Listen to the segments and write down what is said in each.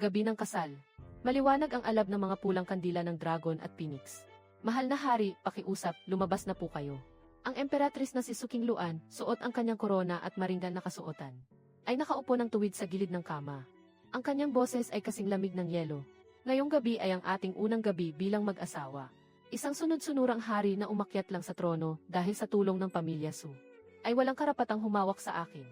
Gabi ng kasal. Maliwanag ang alab ng mga pulang kandila ng dragon at phoenix. Mahal na hari, pakiusap, lumabas na po kayo. Ang emperatris na si Suking Luan, suot ang kanyang korona at maringgan na kasuotan, ay nakaupo ng tuwid sa gilid ng kama. Ang kanyang boses ay kasing lamig ng yelo. Ngayong gabi ay ang ating unang gabi bilang mag-asawa. Isang sunod-sunurang hari na umakyat lang sa trono dahil sa tulong ng pamilya Su, ay walang karapatang humawak sa akin.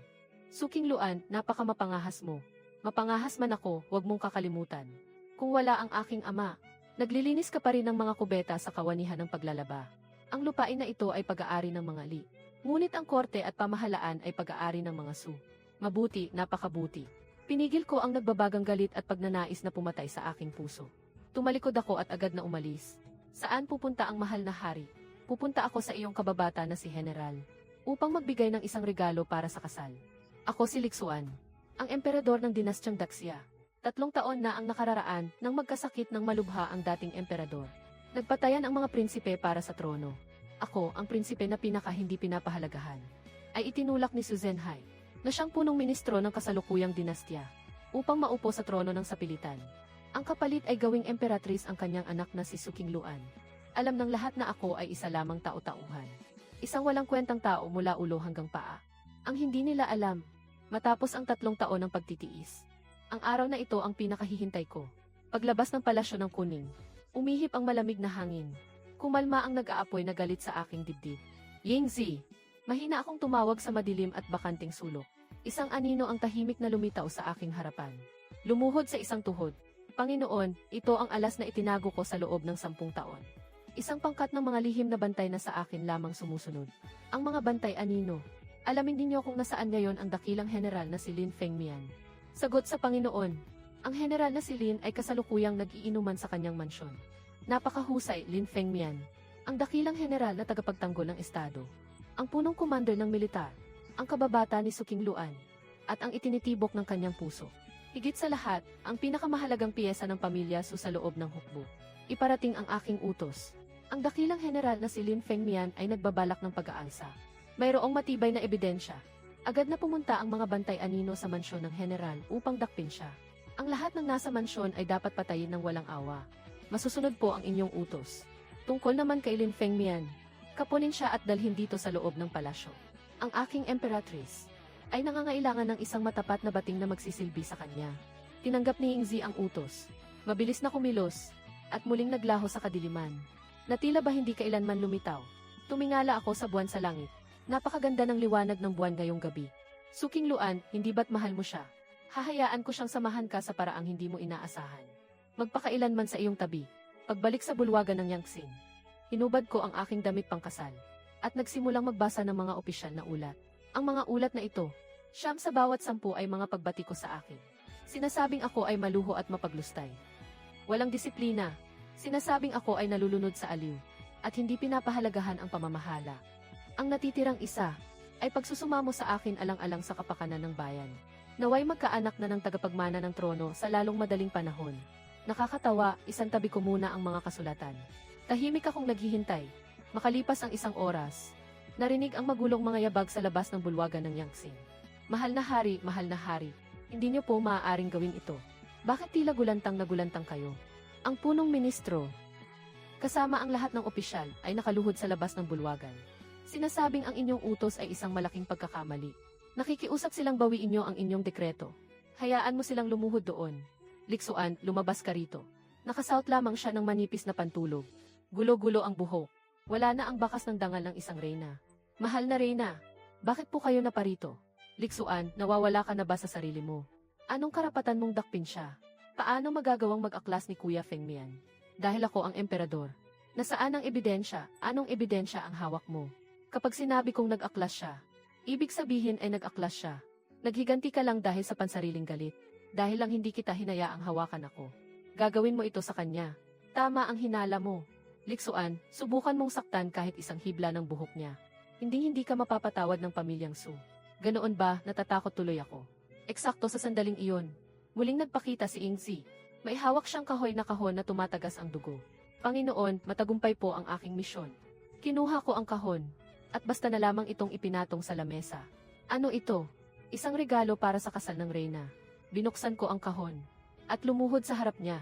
Suking Luan, napakamapangahas mo. Mapangahas man ako, huwag mong kakalimutan. Kung wala ang aking ama, naglilinis ka pa rin ng mga kubeta sa kawanihan ng paglalaba. Ang lupain na ito ay pag-aari ng mga Li. Ngunit ang korte at pamahalaan ay pag-aari ng mga Su. Mabuti, napakabuti. Pinigil ko ang nagbabagang galit at pagnanais na pumatay sa aking puso. Tumalikod ako at agad na umalis. Saan pupunta ang mahal na hari? Pupunta ako sa iyong kababata na si General, upang magbigay ng isang regalo para sa kasal. Ako si Lixuan, ang emperador ng dinastyang Daxia. 3 taon na ang nakararaan nang magkasakit ng malubha ang dating emperador. Nagpatayan ang mga prinsipe para sa trono. Ako, ang prinsipe na pinaka-hindi pinapahalagahan, ay itinulak ni Suzenhai, na siyang punong ministro ng kasalukuyang dinastya, upang maupo sa trono ng sapilitan. Ang kapalit ay gawing emperatris ang kanyang anak na si Suking Luan. Alam ng lahat na ako ay isa lamang tao-tauhan. Isang walang kwentang tao mula ulo hanggang paa. Ang hindi nila alam, matapos ang 3 taon ng pagtitiis, ang araw na ito ang pinakahihintay ko. Paglabas ng palasyo ng kuning, umihip ang malamig na hangin. Kumalma ang nag-aapoy na galit sa aking dibdib. Yingzi! Mahina akong tumawag sa madilim at bakanting sulok. Isang anino ang tahimik na lumitaw sa aking harapan. Lumuhod sa isang tuhod. Panginoon, ito ang alas na itinago ko sa loob ng 10 taon. Isang pangkat ng mga lihim na bantay na sa akin lamang sumusunod. Ang mga bantay anino. Alamin ninyo kung nasaan ngayon ang dakilang general na si Lin Fengmian. Sagot sa Panginoon. Ang general na si Lin ay kasalukuyang nag-iinuman sa kanyang mansyon. Napakahusay, Lin Fengmian. Ang dakilang general na tagapagtanggol ng estado. Ang punong commander ng militar. Ang kababata ni Suking Luan. At ang itinitibok ng kanyang puso. Higit sa lahat, ang pinakamahalagang piyesa ng pamilya Su sa loob ng hukbo. Iparating ang aking utos. Ang dakilang general na si Lin Fengmian ay nagbabalak ng pag-aalsa. Mayroong matibay na ebidensya. Agad na pumunta ang mga bantay anino sa mansyon ng general upang dakpin siya. Ang lahat ng nasa mansyon ay dapat patayin ng walang awa. Masusunod po ang inyong utos. Tungkol naman kay Lin Fengmian, kapunin siya at dalhin dito sa loob ng palasyo. Ang aking emperatris ay nangangailangan ng isang matapat na bating na magsisilbi sa kanya. Tinanggap ni Yingzi ang utos. Mabilis na kumilos at muling naglaho sa kadiliman. Na tila ba hindi kailanman lumitaw. Tumingala ako sa buwan sa langit. Napakaganda ng liwanag ng buwan ngayong gabi. Suking Luan, hindi ba't mahal mo siya? Hahayaan ko siyang samahan ka sa paraang hindi mo inaasahan. Magpakailanman sa iyong tabi. Pagbalik sa bulwagan ng Yangtze, hinubad ko ang aking damit pangkasal. At nagsimulang magbasa ng mga opisyal na ulat. Ang mga ulat na ito, 9 sa bawat 10 ay mga pagbati ko sa akin. Sinasabing ako ay maluho at mapaglustay. Walang disiplina. Sinasabing ako ay nalulunod sa aliw. At hindi pinapahalagahan ang pamamahala. Ang natitirang isa, ay pagsusumamo sa akin alang-alang sa kapakanan ng bayan. Naway magkaanak na ng tagapagmana ng trono sa lalong madaling panahon. Nakakatawa, isantabi ko muna ang mga kasulatan. Tahimik akong naghihintay. Makalipas ang 1 oras, narinig ang magulong mga yabag sa labas ng bulwagan ng Yangtze. Mahal na hari, hindi niyo po maaaring gawin ito. Bakit tila gulantang na gulantang kayo? Ang punong ministro, kasama ang lahat ng opisyal, ay nakaluhod sa labas ng bulwagan. Sinasabing ang inyong utos ay isang malaking pagkakamali. Nakikiusap silang bawiin niyo ang inyong dekreto. Hayaan mo silang lumuhod doon. Lixuan, lumabas ka rito. Nakasuot lamang siya ng manipis na pantulog. Gulo-gulo ang buhok. Wala na ang bakas ng dangal ng isang reyna. Mahal na reyna, bakit po kayo naparito? Lixuan, nawawala ka na ba sa sarili mo? Anong karapatan mong dakpin siya? Paano magagawang mag-aklas ni Kuya Fengmian? Dahil ako ang emperador. Nasaan ang ebidensya? Anong ebidensya ang hawak mo? Kapag sinabi kong nag-aklas siya, ibig sabihin ay nag-aklas siya. Naghiganti ka lang dahil sa pansariling galit. Dahil lang hindi kita hinayaang hawakan ako. Gagawin mo ito sa kanya. Tama ang hinala mo. Lixuan, subukan mong saktan kahit isang hibla ng buhok niya. Hindi ka mapapatawad ng pamilyang Su. Ganoon ba, natatakot tuloy ako. Eksakto sa sandaling iyon, muling nagpakita si Yingzi. May hawak siyang kahon na tumatagas ang dugo. Panginoon, matagumpay po ang aking misyon. Kinuha ko ang kahon, at basta na lamang itong ipinatong sa lamesa. Ano ito? Isang regalo para sa kasal ng reyna. Binuksan ko ang kahon. at lumuhod sa harap niya.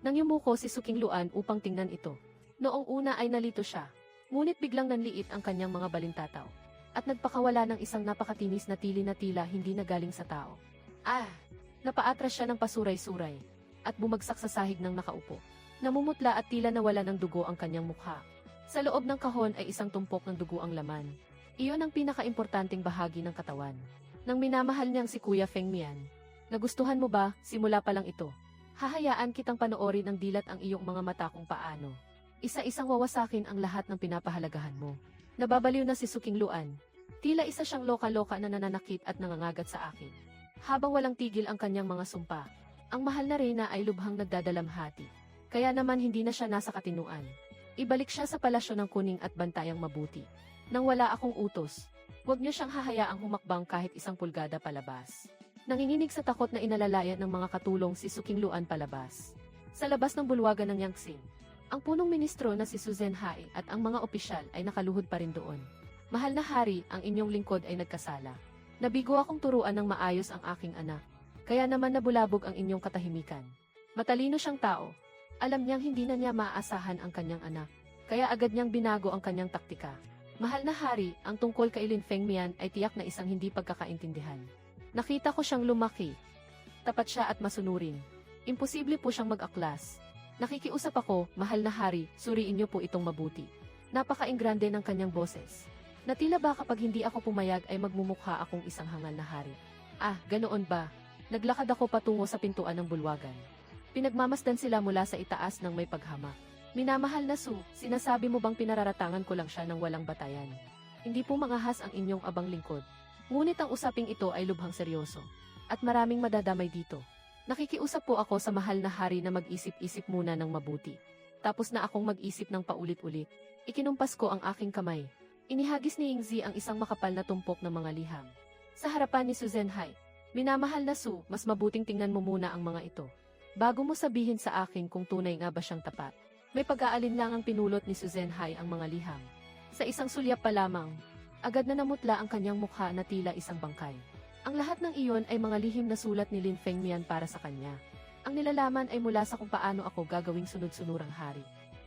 Nang yumuko si Suking Luan upang tingnan ito. Noong una ay nalito siya, ngunit biglang nanliit ang kanyang mga balintataw, at nagpakawala ng isang napakatinis na tila hindi nagaling sa tao. Napaatras siya ng pasuray-suray, at bumagsak sa sahig ng nakaupo. Namumutla at tila nawala ng dugo ang kanyang mukha. Sa loob ng kahon ay isang tumpok ng dugo ang laman. Iyon ang pinakaimportanteng bahagi ng katawan. Nang minamahal niyang si Kuya Feng Mian. Nagustuhan mo ba, simula pa lang ito? Hahayaan kitang panoorin ang dilat ang iyong mga mata kung paano. Isa-isang wawasakin ang lahat ng pinapahalagahan mo. Nababaliw na si Suking Luan. Tila isa siyang loka-loka na nananakit at nangangagat sa akin. Habang walang tigil ang kanyang mga sumpa, ang mahal na reyna ay lubhang nagdadalamhati. Kaya naman hindi na siya nasa katinuan. Ibalik siya sa palasyo ng kuning at bantayang mabuti. Nang wala akong utos, huwag niyo siyang hahayaang humakbang kahit 1 pulgada palabas. Nanginginig sa takot na inalalayan ng mga katulong si Suking Luan palabas. Sa labas ng bulwagan ng Yangtze, ang punong ministro na si Su Zhenhai at ang mga opisyal ay nakaluhod pa rin doon. Mahal na hari, ang inyong lingkod ay nagkasala. Nabigo akong turuan ng maayos ang aking anak. Kaya naman nabulabog ang inyong katahimikan. Matalino siyang tao. Alam niyang hindi na niya maaasahan ang kanyang anak. Kaya agad niyang binago ang kanyang taktika. Mahal na hari, ang tungkol kay Lin Feng Mian ay tiyak na isang hindi pagkakaintindihan. Nakita ko siyang lumaki. Tapat siya at masunurin. Imposible po siyang mag-aklas. Nakikiusap ako, mahal na hari, suriin niyo po itong mabuti. Napaka-ingrande ng kanyang boses. Na tila ba kapag hindi ako pumayag ay magmumukha akong isang hangal na hari. Ganoon ba? Naglakad ako patungo sa pintuan ng bulwagan. Pinagmamasdan sila mula sa itaas ng may paghama. Minamahal na Su, sinasabi mo bang pinararatangan ko lang siya ng walang batayan? Hindi po mangahas ang inyong abang lingkod. Ngunit ang usaping ito ay lubhang seryoso. At maraming madadamay dito. Nakikiusap po ako sa mahal na hari na mag-isip-isip muna ng mabuti. Tapos na akong mag-isip ng paulit-ulit. Ikinumpas ko ang aking kamay. Inihagis ni Yingzi ang isang makapal na tumpok ng mga liham. Sa harapan ni Su Zhenhai, minamahal na Su, mas mabuting tingnan mo muna ang mga ito. Bago mo sabihin sa akin kung tunay nga ba siyang tapat. May pag-aalinlangang pinulot ni Su Zhenhai ang mga liham. Sa isang sulyap pa lamang, agad na namutla ang kanyang mukha na tila isang bangkay. Ang lahat ng iyon ay mga lihim na sulat ni Lin Feng Mian para sa kanya. Ang nilalaman ay mula sa kung paano ako gagawing sunod-sunurang hari.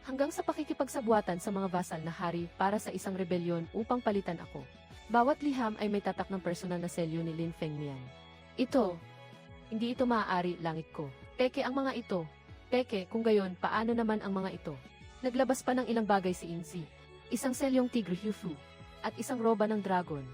Hanggang sa pakikipagsabwatan sa mga vasal na hari para sa isang rebelyon upang palitan ako. Bawat liham ay may tatak ng personal na selyo ni Lin Feng Mian. Hindi ito maaari, langit ko. Peke ang mga ito. Peke, kung gayon, paano naman ang mga ito? Naglabas pa ng ilang bagay si Yingzi. Isang selyong tigre Hufu, at isang roba ng dragon.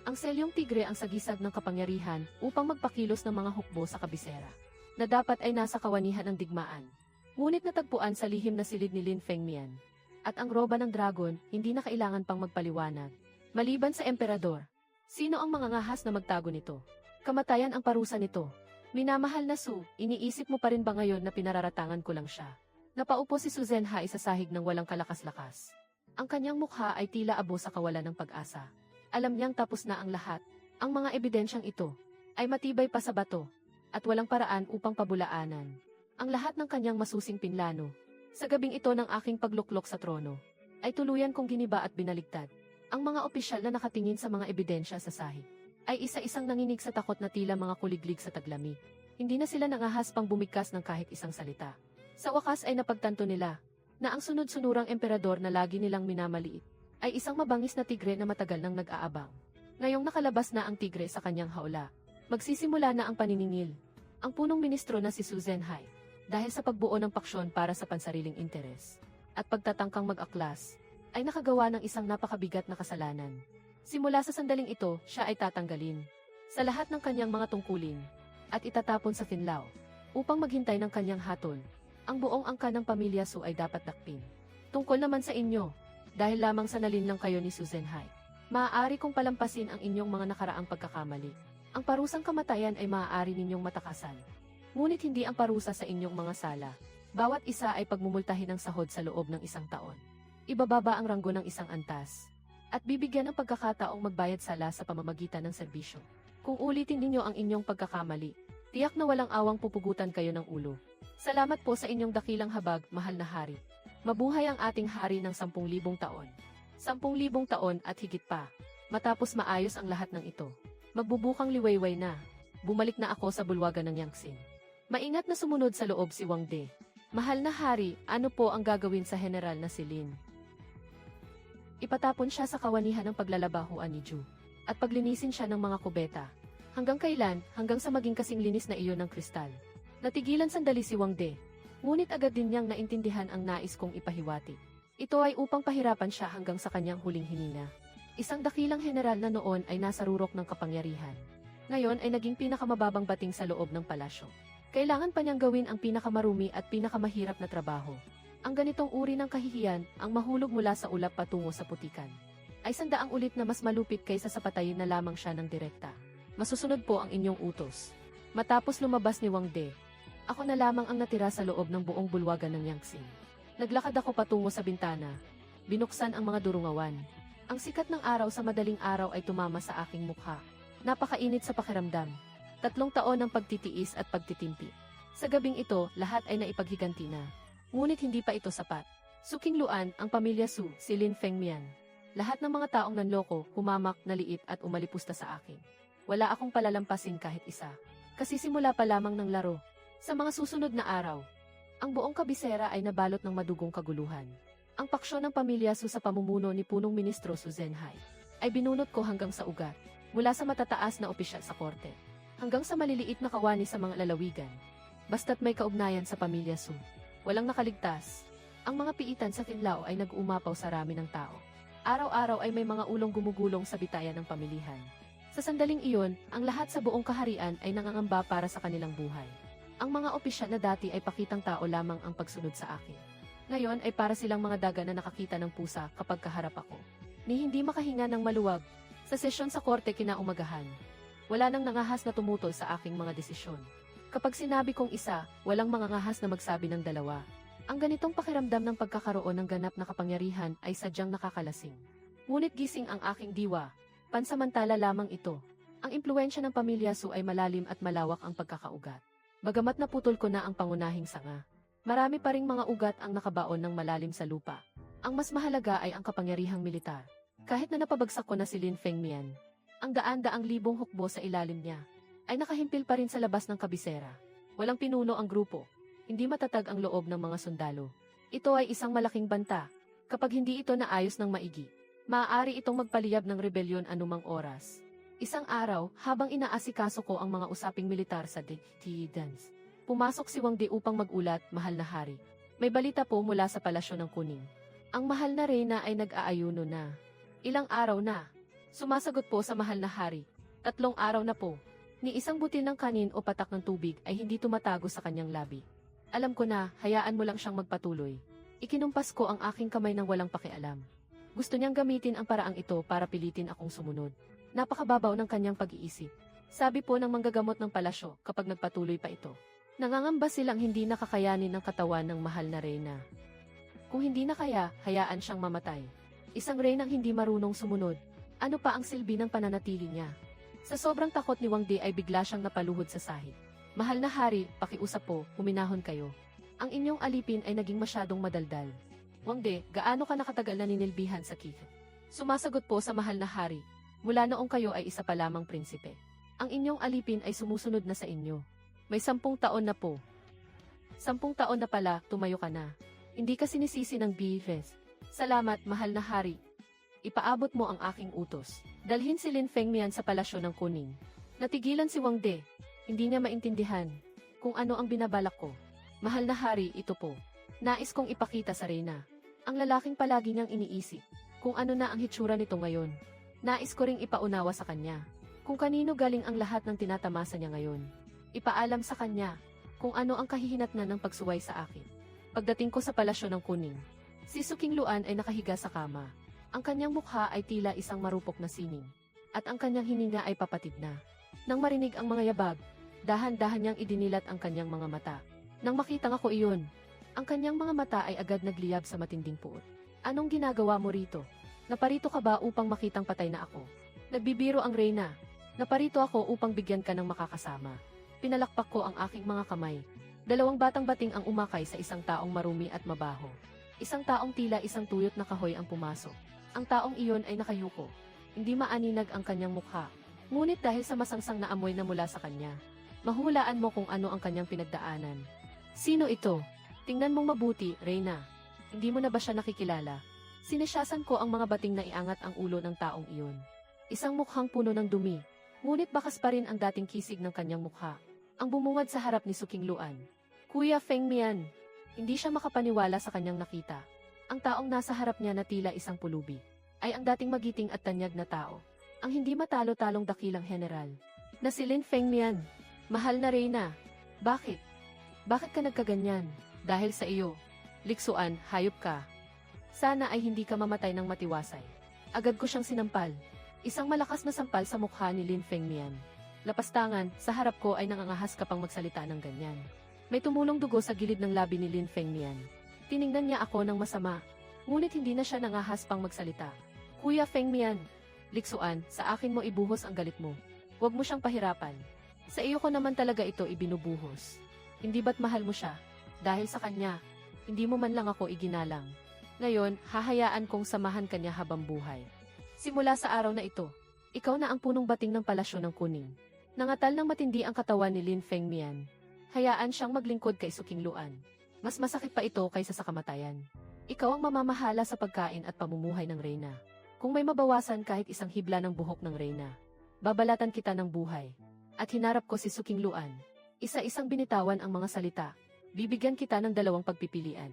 Ang selyong tigre ang sagisag ng kapangyarihan upang magpakilos ng mga hukbo sa kabisera, na dapat ay nasa kawanihan ng digmaan. Ngunit natagpuan sa lihim na silid ni Lin Feng Mian. At ang roba ng dragon, hindi na kailangan pang magpaliwanag. Maliban sa emperador, sino ang mga ngahas na magtago nito? Kamatayan ang parusa nito. Minamahal na Su, iniisip mo pa rin ba ngayon na pinararatangan ko lang siya? Napaupo si Su Zhenhai sa sahig ng walang kalakas-lakas. Ang kanyang mukha ay tila abo sa kawalan ng pag-asa. Alam niyang tapos na ang lahat. Ang mga ebidensyang ito ay matibay pa sa bato at walang paraan upang pabulaanan ang lahat ng kanyang masusing pinlano. Sa gabing ito ng aking pagluklok sa trono, ay tuluyan kong giniba at binaligtad. Ang mga opisyal na nakatingin sa mga ebidensya sa sahig, ay isa-isang nanginig sa takot na tila mga kuliglig sa taglamig. Hindi na sila nangahas pang bumigkas ng kahit isang salita. Sa wakas ay napagtanto nila, na ang sunod-sunurang emperador na lagi nilang minamaliit, ay isang mabangis na tigre na matagal nang nag-aabang. Ngayong nakalabas na ang tigre sa kanyang haula, magsisimula na ang paniningil. Ang punong ministro na si Su Zhenhai, dahil sa pagbuo ng paksyon para sa pansariling interes at pagtatangkang mag-aklas, ay nakagawa ng isang napakabigat na kasalanan. Simula sa sandaling ito, siya ay tatanggalin sa lahat ng kanyang mga tungkulin at itatapon sa finlaw upang maghintay ng kanyang hatol. Ang buong angka ng pamilya Su ay dapat dakpin. Tungkol naman sa inyo, dahil lamang sa nalinlang kayo ni Su Zhenhai, maaari kong palampasin ang inyong mga nakaraang pagkakamali. Ang parusang kamatayan ay maaari ninyong matakasan. Ngunit hindi ang parusa sa inyong mga sala. Bawat isa ay pagmumultahin ng sahod sa loob ng 1 taon. Ibababa ang ranggo ng 1 antas. At bibigyan ng pagkakataong magbayad sala sa pamamagitan ng serbisyo. Kung ulitin ninyo ang inyong pagkakamali, tiyak na walang awang pupugutan kayo ng ulo. Salamat po sa inyong dakilang habag, mahal na hari. Mabuhay ang ating hari ng 10,000 taon. 10,000 taon at higit pa. Matapos maayos ang lahat ng ito, magbubukang liwayway na. Bumalik na ako sa bulwagan ng Yangtze. Maingat na sumunod sa loob si Wang De. Mahal na hari, ano po ang gagawin sa general na si Lin? Ipatapon siya sa kawanihan ng paglalabahuan ni Ju. At paglinisin siya ng mga kubeta. Hanggang kailan, hanggang sa maging kasing linis na iyon ng kristal. Natigilan sandali si Wang De. Ngunit agad din niyang naintindihan ang nais kong ipahiwati. Ito ay upang pahirapan siya hanggang sa kanyang huling hininga. Isang dakilang general na noon ay nasa rurok ng kapangyarihan. Ngayon ay naging pinakamababang bating sa loob ng palasyo. Kailangan pa niyang gawin ang pinakamarumi at pinakamahirap na trabaho. Ang ganitong uri ng kahihiyan, ang mahulog mula sa ulap patungo sa putikan, ay sandaang ulit na mas malupit kaysa sa patayin na lamang siya ng direkta. Masusunod po ang inyong utos. Matapos lumabas ni Wang De, ako na lamang ang natira sa loob ng buong bulwagan ng Yangtze. Naglakad ako patungo sa bintana. Binuksan ang mga durungawan. Ang sikat ng araw sa madaling araw ay tumama sa aking mukha. Napakainit sa pakiramdam. 3 taon ng pagtitiis at pagtitimpi. Sa gabing ito, lahat ay naipaghiganti na. Ngunit hindi pa ito sapat. Suking Luan, ang pamilya Su, si Lin Fengmian. Lahat ng mga taong nanloko, humamak, naliit at umalipusta sa akin. Wala akong palalampasin kahit isa. Kasi simula pa lamang ng laro. Sa mga susunod na araw, ang buong kabisera ay nabalot ng madugong kaguluhan. Ang paksyon ng pamilya Su sa pamumuno ni punong ministro Su Zhenhai ay binunot ko hanggang sa ugat, mula sa matataas na opisyal sa korte, hanggang sa maliliit na kawani sa mga lalawigan. Basta't may kaugnayan sa pamilya Su, walang nakaligtas. Ang mga piitan sa Finlao ay nag-uumapaw sa rami ng tao. Araw-araw ay may mga ulong gumugulong sa bitayan ng pamilihan. Sa sandaling iyon, ang lahat sa buong kaharian ay nangangamba para sa kanilang buhay. Ang mga opisyal na dati ay pakitang tao lamang ang pagsunod sa akin. Ngayon ay para silang mga daga na nakakita ng pusa kapag kaharap ako. Ni hindi makahinga ng maluwag. Sa sesyon sa korte kinaumagahan, wala nang nangahas na tumutol sa aking mga desisyon. Kapag sinabi kong isa, walang mangangahas na magsabi ng dalawa. Ang ganitong pakiramdam ng pagkakaroon ng ganap na kapangyarihan ay sadyang nakakalasing. Ngunit gising ang aking diwa. Pansamantala lamang ito. Ang impluwensya ng pamilya Su ay malalim at malawak ang pagkakaugat. Bagamat naputol ko na ang pangunahing sanga, marami pa ring mga ugat ang nakabaon ng malalim sa lupa. Ang mas mahalaga ay ang kapangyarihang militar. Kahit na napabagsak ko na si Lin Fengmian, ang daan-daang libong hukbo sa ilalim niya ay nakahimpil pa rin sa labas ng kabisera. Walang pinuno ang grupo. Hindi matatag ang loob ng mga sundalo. Ito ay isang malaking banta. Kapag hindi ito naayos ng maigi, maaari itong magpaliyab ng rebelyon anumang oras. Isang araw, habang inaasikaso ko ang mga usaping militar sa Dance, pumasok si Wang De upang magulat, mahal na hari. May balita po mula sa palasyo ng Kuning. Ang mahal na reyna ay nag-aayuno na. Ilang araw na. Sumasagot po sa mahal na hari. 3 araw na po. Ni isang butil ng kanin o patak ng tubig ay hindi tumatago sa kanyang labi. Alam ko na, hayaan mo lang siyang magpatuloy. Ikinumpas ko ang aking kamay ng walang pakialam. Gusto niyang gamitin ang paraang ito para pilitin akong sumunod. Napakababaw ng kanyang pag-iisip. Sabi po ng manggagamot ng palasyo kapag nagpatuloy pa ito. Nangangamba silang hindi nakakayanin ng katawan ng mahal na reyna. Kung hindi na kaya, hayaan siyang mamatay. Isang reynang hindi marunong sumunod. Ano pa ang silbi ng pananatili niya? Sa sobrang takot ni Wang De ay bigla siyang napaluhod sa sahig. Mahal na hari, pakiusap po, huminahon kayo. Ang inyong alipin ay naging masyadong madaldal. Wang De, gaano ka nakatagal na ninilbihan sa Keith? Sumasagot po sa mahal na hari. Mula noong kayo ay isa pa lamang prinsipe. Ang inyong alipin ay sumusunod na sa inyo. May 10 taon na po. 10 taon na pala, tumayo ka na. Hindi ka sinisisi ng BFS. Salamat, mahal na hari. Ipaabot mo ang aking utos. Dalhin si Lin Fengmian sa palasyo ng Kuning. Natigilan si Wang De. Hindi niya maintindihan kung ano ang binabalak ko. Mahal na hari, ito po. Nais kong ipakita sa reyna. Ang lalaking palagi niyang iniisip. Kung ano na ang hitsura nito ngayon. Nais ko ring ipaunawa sa kanya. Kung kanino galing ang lahat ng tinatamasa niya ngayon. Ipaalam sa kanya kung ano ang kahihinatnan ng pagsuway sa akin. Pagdating ko sa palasyo ng Kuning, si Suking Luan ay nakahiga sa kama. Ang kanyang mukha ay tila isang marupok na sining. At ang kanyang hininga ay papatid na. Nang marinig ang mga yabag, dahan-dahan niyang idinilat ang kanyang mga mata. Nang makitang ako iyon, ang kanyang mga mata ay agad nagliyab sa matinding puot. Anong ginagawa mo rito? Naparito ka ba upang makitang patay na ako? Nagbibiro ang reyna. Naparito ako upang bigyan ka ng makakasama. Pinalakpak ko ang aking mga kamay. 2 batang bating ang umakay sa isang taong marumi at mabaho. Isang taong tila isang tuyot na kahoy ang pumasok. Ang taong iyon ay nakayuko. Hindi maaninag ang kanyang mukha. Ngunit dahil sa masangsang na amoy na mula sa kanya, Mahulaan mo kung ano ang kanyang pinagdaanan. Sino ito? Tingnan mong mabuti, Reyna. Hindi mo na ba siya nakikilala? Sinisyasan ko ang mga bating na iangat ang ulo ng taong iyon. Isang mukhang puno ng dumi. Ngunit bakas pa rin ang dating kisig ng kanyang mukha. Ang bumungad sa harap ni Suking Luan. Kuya Feng Mian. Hindi siya makapaniwala sa kanyang nakita. Ang taong nasa harap niya na tila isang pulubi ay ang dating magiting at tanyag na tao. Ang hindi matalo-talong dakilang general. Na si Lin Feng Mian. Mahal na Reyna. Bakit? Bakit ka nagkaganyan? Dahil sa iyo. Liksuan, hayop ka. Sana ay hindi ka mamatay ng matiwasay. Agad ko siyang sinampal. Isang malakas na sampal sa mukha ni Lin Feng Mian. Lapastangan, sa harap ko ay nangangahas ka pang magsalita ng ganyan. May tumulong dugo sa gilid ng labi ni Lin Feng Mian. Tiningnan niya ako ng masama. Ngunit hindi na siya nangahas pang magsalita. Kuya Feng Mian, liksuan, sa akin mo ibuhos ang galit mo. Huwag mo siyang pahirapan. Sa iyo ko naman talaga ito ibinubuhos. Hindi ba't mahal mo siya? Dahil sa kanya, hindi mo man lang ako iginalang. Ngayon, hahayaan kong samahan kanya habang buhay. Simula sa araw na ito, ikaw na ang punong bating ng palasyo ng Kuning. Nangatal ng matindi ang katawan ni Lin Feng Mian. Hayaan siyang maglingkod kay Suking Luan. Mas masakit pa ito kaysa sa kamatayan. Ikaw ang mamamahala sa pagkain at pamumuhay ng Reyna. Kung may mabawasan kahit isang hibla ng buhok ng Reyna, babalatan kita ng buhay. At hinarap ko si Suking Luan. Isa-isang binitawan ang mga salita. Bibigyan kita ng dalawang pagpipilian.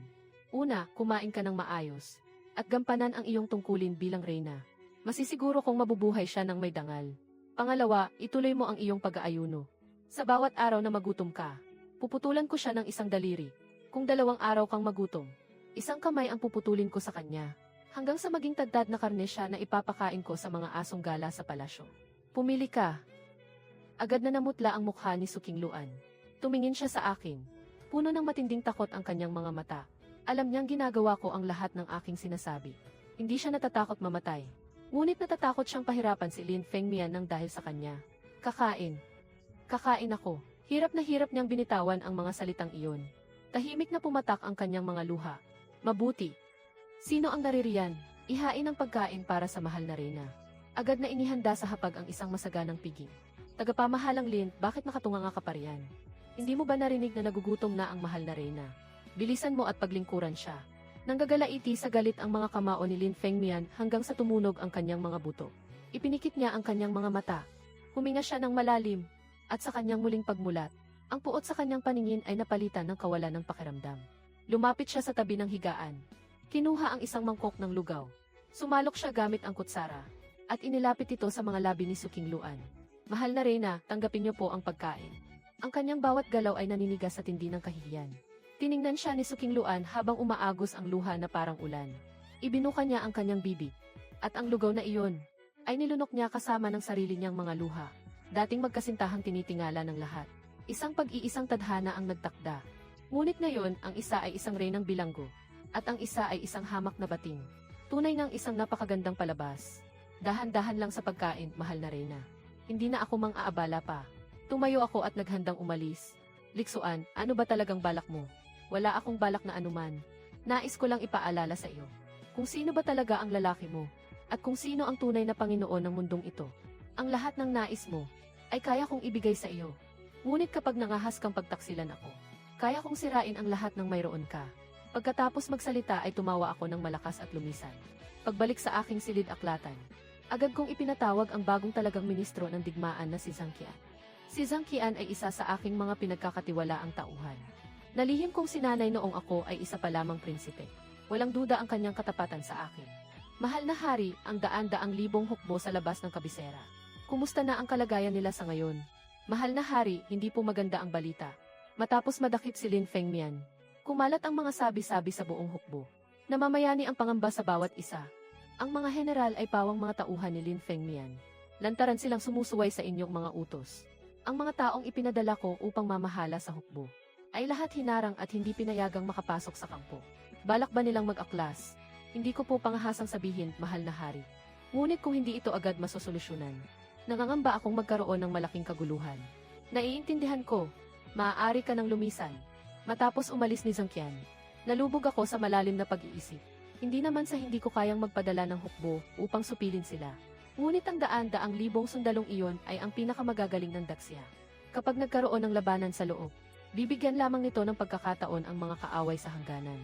Una, kumain ka ng maayos. At gampanan ang iyong tungkulin bilang Reyna. Masisiguro kong mabubuhay siya ng may dangal. Pangalawa, ituloy mo ang iyong pag-aayuno. Sa bawat araw na magutom ka, puputulan ko siya ng isang daliri. Kung 2 araw kang magutom, isang kamay ang puputulin ko sa kanya. Hanggang sa maging tagtad na karne siya na ipapakain ko sa mga asong gala sa palasyo. Pumili ka. Agad na namutla ang mukha ni Suking Luan. Tumingin siya sa akin. Puno ng matinding takot ang kanyang mga mata. Alam niyang ginagawa ko ang lahat ng aking sinasabi. Hindi siya natatakot mamatay. Ngunit natatakot siyang pahirapan si Lin Feng Mian ng dahil sa kanya. Kakain. Kakain ako. Hirap na hirap niyang binitawan ang mga salitang iyon. Tahimik na pumatak ang kanyang mga luha. Mabuti. Sino ang naririyan? Ihain ang pagkain para sa mahal na Reyna. Agad na inihanda sa hapag ang isang masaganang piging. Tagapamahalang Lin, bakit nakatunganga ka pa riyan? Hindi mo ba narinig na nagugutom na ang mahal na Reyna? Bilisan mo at paglingkuran siya. Nanggagalaiti sa galit ang mga kamao ni Lin Feng Mian hanggang sa tumunog ang kanyang mga buto. Ipinikit niya ang kanyang mga mata. Huminga siya ng malalim, at sa kanyang muling pagmulat, ang puot sa kanyang paningin ay napalitan ng kawalan ng pakiramdam. Lumapit siya sa tabi ng higaan. Kinuha ang isang mangkok ng lugaw. Sumalok siya gamit ang kutsara, at inilapit ito sa mga labi ni Suking Luan. Mahal na Reyna, tanggapin niyo po ang pagkain. Ang kanyang bawat galaw ay naninigas sa tindi ng kahihiyan. Tiningnan siya ni Suking Luan habang umaagos ang luha na parang ulan. Ibinuka niya ang kanyang bibig. At ang lugaw na iyon, ay nilunok niya kasama ng sarili niyang mga luha. Dating magkasintahang tinitingala ng lahat. Isang pag-iisang tadhana ang nagtakda. Ngunit ngayon, ang isa ay isang reynang bilanggo. At ang isa ay isang hamak na bating. Tunay ng isang napakagandang palabas. Dahan-dahan lang sa pagkain, mahal na Reyna. Hindi na ako mang-aabala pa. Tumayo ako at naghandang umalis. Liksuan, ano ba talagang balak mo? Wala akong balak na anuman. Nais ko lang ipaalala sa iyo. Kung sino ba talaga ang lalaki mo, at kung sino ang tunay na Panginoon ng mundong ito. Ang lahat ng nais mo, ay kaya kong ibigay sa iyo. Ngunit kapag nangahas kang pagtaksilan ako, kaya kong sirain ang lahat ng mayroon ka. Pagkatapos magsalita ay tumawa ako ng malakas at lumisan. Pagbalik sa aking silid-aklatan, agad kong ipinatawag ang bagong talagang ministro ng digmaan na si Zhang Qian. Si Zhang Qian ay isa sa aking mga pinagkakatiwalaang tauhan. Nalihim kong sinanay noong ako ay isa pa lamang prinsipe. Walang duda ang kanyang katapatan sa akin. Mahal na hari, ang daan-daang libong hukbo sa labas ng kabisera. Kumusta na ang kalagayan nila sa ngayon? Mahal na hari, hindi po maganda ang balita. Matapos madakip si Lin Feng Mian, kumalat ang mga sabi-sabi sa buong hukbo. Namamayani ang pangamba sa bawat isa. Ang mga general ay pawang mga tauhan ni Lin Feng Mian. Lantaran silang sumusuway sa inyong mga utos. Ang mga taong ipinadala ko upang mamahala sa hukbo ay lahat hinarang at hindi pinayagang makapasok sa kampo. Balak ba nilang mag-aklas? Hindi ko po pangahasang sabihin, mahal na hari. Ngunit kung hindi ito agad masosolusyonan, nangangamba akong magkaroon ng malaking kaguluhan. Naiintindihan ko, maaari ka ng lumisan. Matapos umalis ni Zhang Qian, nalubog ako sa malalim na pag-iisip. Hindi naman sa hindi ko kayang magpadala ng hukbo upang supilin sila. Ngunit ang daan-daang libong sundalong iyon ay ang pinakamagagaling ng daksya. Kapag nagkaroon ng labanan sa loob, bibigyan lamang nito ng pagkakataon ang mga kaaway sa hangganan.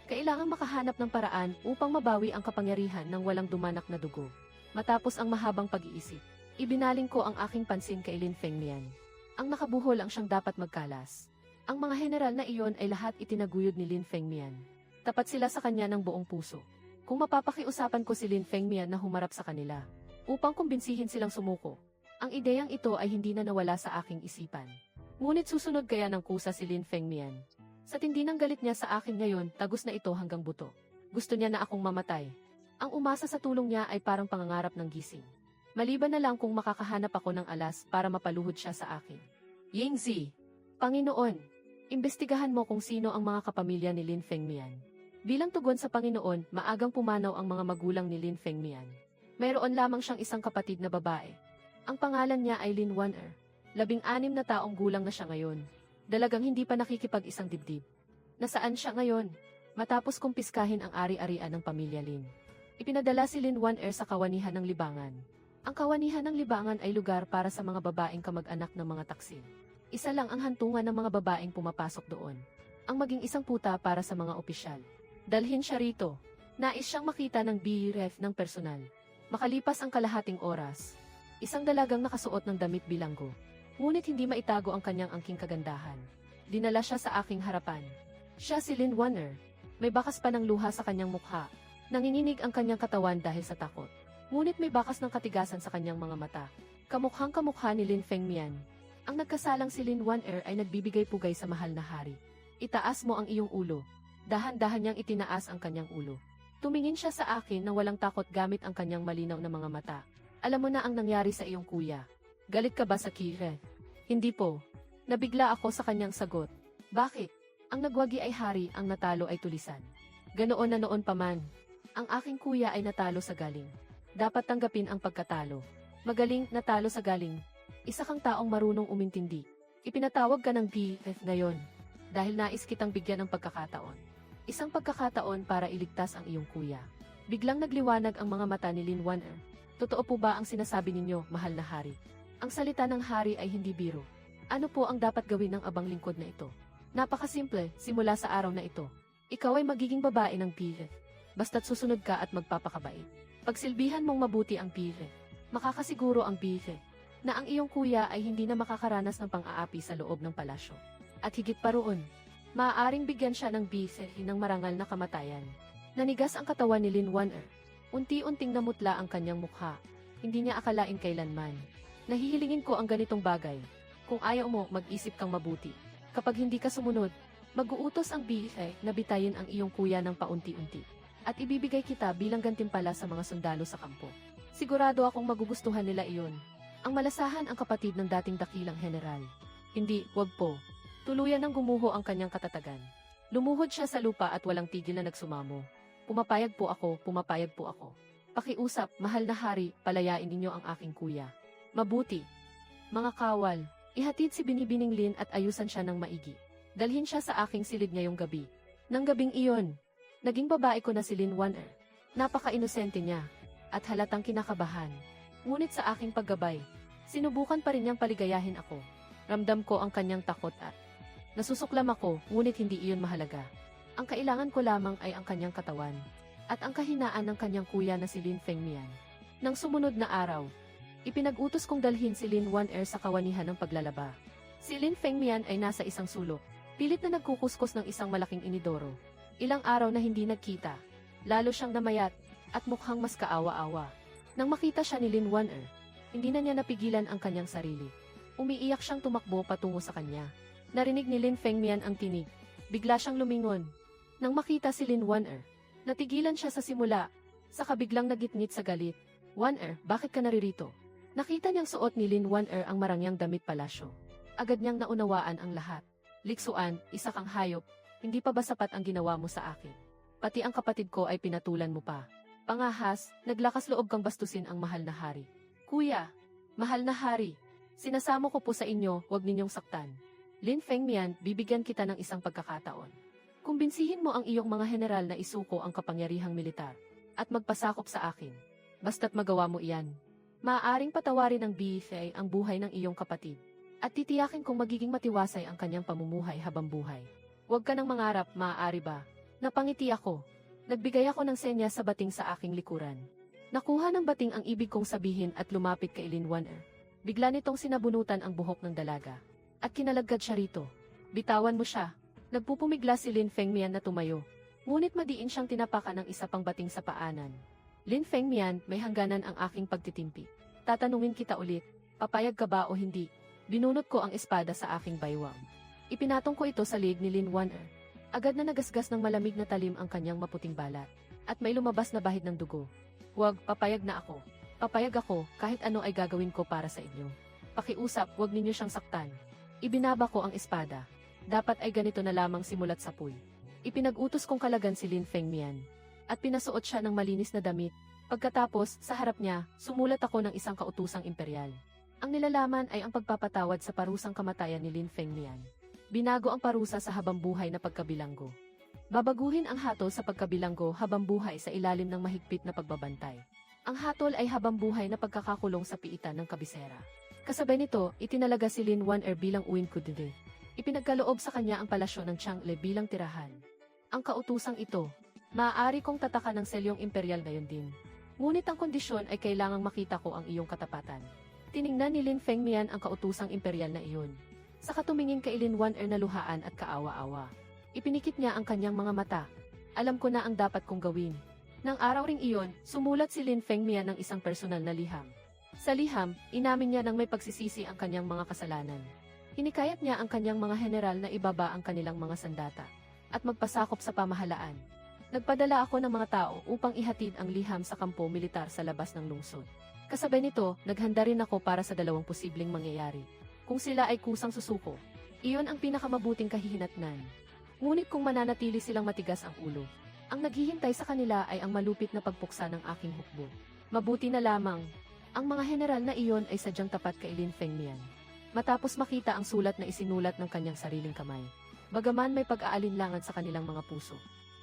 Kailangang makahanap ng paraan upang mabawi ang kapangyarihan ng walang dumanak na dugo. Matapos ang mahabang pag-iisip, ibinaling ko ang aking pansin kay Lin Fengmian. Ang nakabuhol ang siyang dapat magkalas. Ang mga general na iyon ay lahat itinaguyod ni Lin Fengmian. Tapat sila sa kanya ng buong puso. Kung mapapakiusapan ko si Lin Fengmian na humarap sa kanila, upang kumbinsihin silang sumuko, ang ideyang ito ay hindi na nawala sa aking isipan. Ngunit susunod kaya ng kusa si Lin Fengmian. Sa tindi ng galit niya sa akin ngayon, tagos na ito hanggang buto. Gusto niya na akong mamatay. Ang umasa sa tulong niya ay parang pangangarap ng gising. Maliban na lang kung makakahanap ako ng alas para mapaluhod siya sa akin. Yingzi, Panginoon, imbestigahan mo kung sino ang mga kapamilya ni Lin Fengmian. Bilang tugon sa Panginoon, maagang pumanaw ang mga magulang ni Lin Fengmian. Mayroon lamang siyang isang kapatid na babae. Ang pangalan niya ay Lin Waner. 16 na taong gulang na siya ngayon. Dalagang hindi pa nakikipag-isang dibdib. Nasaan siya ngayon? Matapos kumpiskahin ang ari-arian ng pamilya Lin, ipinadala si Lin Waner sa kawanihan ng libangan. Ang kawanihan ng libangan ay lugar para sa mga babaeng kamag-anak ng mga taksil. Isa lang ang hantungan ng mga babaeng pumapasok doon. Ang maging isang puta para sa mga opisyal. Dalhin siya rito. Nais siyang makita ng BRF ng personal. Makalipas ang kalahating oras, isang dalagang nakasuot ng damit bilanggo. Ngunit hindi maitago ang kanyang angking kagandahan. Dinala siya sa aking harapan. Siya si Lin Waner. May bakas pa ng luha sa kanyang mukha. Nanginginig ang kanyang katawan dahil sa takot. Ngunit may bakas ng katigasan sa kanyang mga mata. Kamukhang-kamukha ni Lin Fengmian. Ang nagkasalang si Lin Waner ay nagbibigay pugay sa mahal na hari. Itaas mo ang iyong ulo. Dahan-dahan niyang itinaas ang kanyang ulo. Tumingin siya sa akin na walang takot gamit ang kanyang malinaw na mga mata. Alam mo na ang nangyari sa iyong kuya. Galit ka ba sa Kire? Hindi po. Nabigla ako sa kanyang sagot. Bakit? Ang nagwagi ay hari, ang natalo ay tulisan. Ganoon na noon pa man. Ang aking kuya ay natalo sa galing. Dapat tanggapin ang pagkatalo. Magaling, natalo sa galing. Isa kang taong marunong umintindi. Ipinatawag ka ng BF ngayon. Dahil nais kitang bigyan ng pagkakataon. Isang pagkakataon para iligtas ang iyong kuya. Biglang nagliwanag ang mga mata ni Lin Waner. Totoo po ba ang sinasabi ninyo, mahal na hari? Ang salita ng hari ay hindi biro. Ano po ang dapat gawin ng abang lingkod na ito? Napakasimple, simula sa araw na ito. Ikaw ay magiging babae ng BF. Basta't susunod ka at magpapakabait. Pagsilbihan mong mabuti ang BF, makakasiguro ang BF na ang iyong kuya ay hindi na makakaranas ng pang-aapi sa loob ng palasyo. At higit pa roon, maaaring bigyan siya ng BF ng marangal na kamatayan. Nanigas ang katawan ni Lin Waner. Unti-unting namutla ang kanyang mukha. Hindi niya akalain kailanman. Nahihilingin ko ang ganitong bagay. Kung ayaw mo, mag-isip kang mabuti. Kapag hindi ka sumunod, mag-uutos ang BFA na bitayin ang iyong kuya ng paunti-unti. At ibibigay kita bilang gantimpala sa mga sundalo sa kampo. Sigurado akong magugustuhan nila iyon. Ang malasahan ang kapatid ng dating dakilang general. Hindi, wag po. Tuluyan ng gumuho ang kanyang katatagan. Lumuhod siya sa lupa at walang tigil na nagsumamo. Pumapayag po ako, pumapayag po ako. Pakiusap, mahal na hari, palayain ninyo ang aking kuya. Mabuti. Mga kawal, ihatid si Binibining Lin at ayusan siya ng maigi. Dalhin siya sa aking silid ngayong gabi. Nang gabing iyon, naging babae ko na si Lin Waner. Napaka-inosente niya, at halatang kinakabahan. Ngunit sa aking paggabay, sinubukan pa rin niyang paligayahin ako. Ramdam ko ang kanyang takot at nasusuklam ako, ngunit hindi iyon mahalaga. Ang kailangan ko lamang ay ang kanyang katawan, at ang kahinaan ng kanyang kuya na si Lin Fengmian. Nang sumunod na araw, ipinag-utos kong dalhin si Lin Waner sa kawanihan ng paglalaba. Si Lin Fengmian ay nasa isang sulok, pilit na nagkukuskos ng isang malaking inidoro. Ilang araw na hindi nagkita, lalo siyang namayat, at mukhang mas kaawa-awa. Nang makita siya ni Lin Waner, hindi na niya napigilan ang kanyang sarili. Umiiyak siyang tumakbo patungo sa kanya. Narinig ni Lin Fengmian ang tinig. Bigla siyang lumingon. Nang makita si Lin Waner, natigilan siya sa simula, saka biglang nagitngit sa galit. Waner, bakit ka naririto? Nakita niyang suot ni Lin Waner ang marangyang damit palasyo. Agad niyang naunawaan ang lahat. Liksuan, isa kang hayop, hindi pa ba sapat ang ginawa mo sa akin? Pati ang kapatid ko ay pinatulan mo pa. Pangahas, naglakas loob kang bastusin ang mahal na hari. Kuya, mahal na hari, sinasamo ko po sa inyo, huwag ninyong saktan. Lin Fengmian, bibigyan kita ng isang pagkakataon. Kumbinsihin mo ang iyong mga general na isuko ang kapangyarihang militar at magpasakop sa akin. Basta't magawa mo iyan, maaaring patawarin ng BFA ang buhay ng iyong kapatid. At titiyakin kong magiging matiwasay ang kanyang pamumuhay habang buhay. Huwag ka nang mangarap, maaari ba? Napangiti ako. Nagbigay ako ng senya sa bating sa aking likuran. Nakuha ng bating ang ibig kong sabihin at lumapit kay Lin Wan'er. Bigla nitong sinabunutan ang buhok ng dalaga. At kinalagad siya rito. Bitawan mo siya. Nagpupumigla si Lin Fengmian na tumayo. Ngunit madiin siyang tinapakan ng isa pang bating sa paanan. Lin Fengmian, may hangganan ang aking pagtitimpi. Tatanungin kita ulit, papayag ka ba o hindi? Binunot ko ang espada sa aking baywang. Ipinatong ko ito sa liig ni Lin Wan'er. Agad na nagasgas ng malamig na talim ang kanyang maputing balat. At may lumabas na bahid ng dugo. Huwag, papayag na ako. Papayag ako, kahit ano ay gagawin ko para sa inyo. Pakiusap, huwag ninyo siyang saktan. Ibinaba ko ang espada. Dapat ay ganito na lamang simulat sa puy. Ipinag-utos kong kalagan si Lin Fengmian. At pinasuot siya ng malinis na damit. Pagkatapos, sa harap niya, sumulat ako ng isang kautusang imperial. Ang nilalaman ay ang pagpapatawad sa parusang kamatayan ni Lin Fengmian. Binago ang parusa sa habang-buhay na pagkabilanggo. Babaguhin ang hatol sa pagkabilanggo habang-buhay sa ilalim ng mahigpit na pagbabantay. Ang hatol ay habang-buhay na pagkakakulong sa piitan ng kabisera. Kasabay nito, itinalaga si Lin Wan'er bilang Uin Kudide. Ipinagkaloob sa kanya ang palasyo ng Changle bilang tirahan. Ang kautusang ito, maaari kong tatakan ng selyong imperial ngayon din. Ngunit ang kondisyon ay kailangang makita ko ang iyong katapatan. Tiningnan ni Lin Fengmian ang kautusang imperial na iyon. Saka tumingin kay Lin Wan'er na luhaan at kaawa-awa. Ipinikit niya ang kanyang mga mata. Alam ko na ang dapat kong gawin. Nang araw ring iyon, sumulat si Lin Fengmian ng isang personal na liham. Sa liham, inamin niya ng may pagsisisi ang kanyang mga kasalanan. Hinikayat niya ang kanyang mga general na ibaba ang kanilang mga sandata at magpasakop sa pamahalaan. Nagpadala ako ng mga tao upang ihatid ang liham sa kampo militar sa labas ng lungsod. Kasabay nito, naghanda rin ako para sa dalawang posibleng mangyayari. Kung sila ay kusang susuko, iyon ang pinakamabuting kahihinatnan. Ngunit kung mananatili silang matigas ang ulo, ang naghihintay sa kanila ay ang malupit na pagpuksa ng aking hukbo. Mabuti na lamang, ang mga general na iyon ay sadyang tapat kay Lin Fengmian. Matapos makita ang sulat na isinulat ng kanyang sariling kamay, bagaman may pag-aalinlangan sa kanilang mga puso.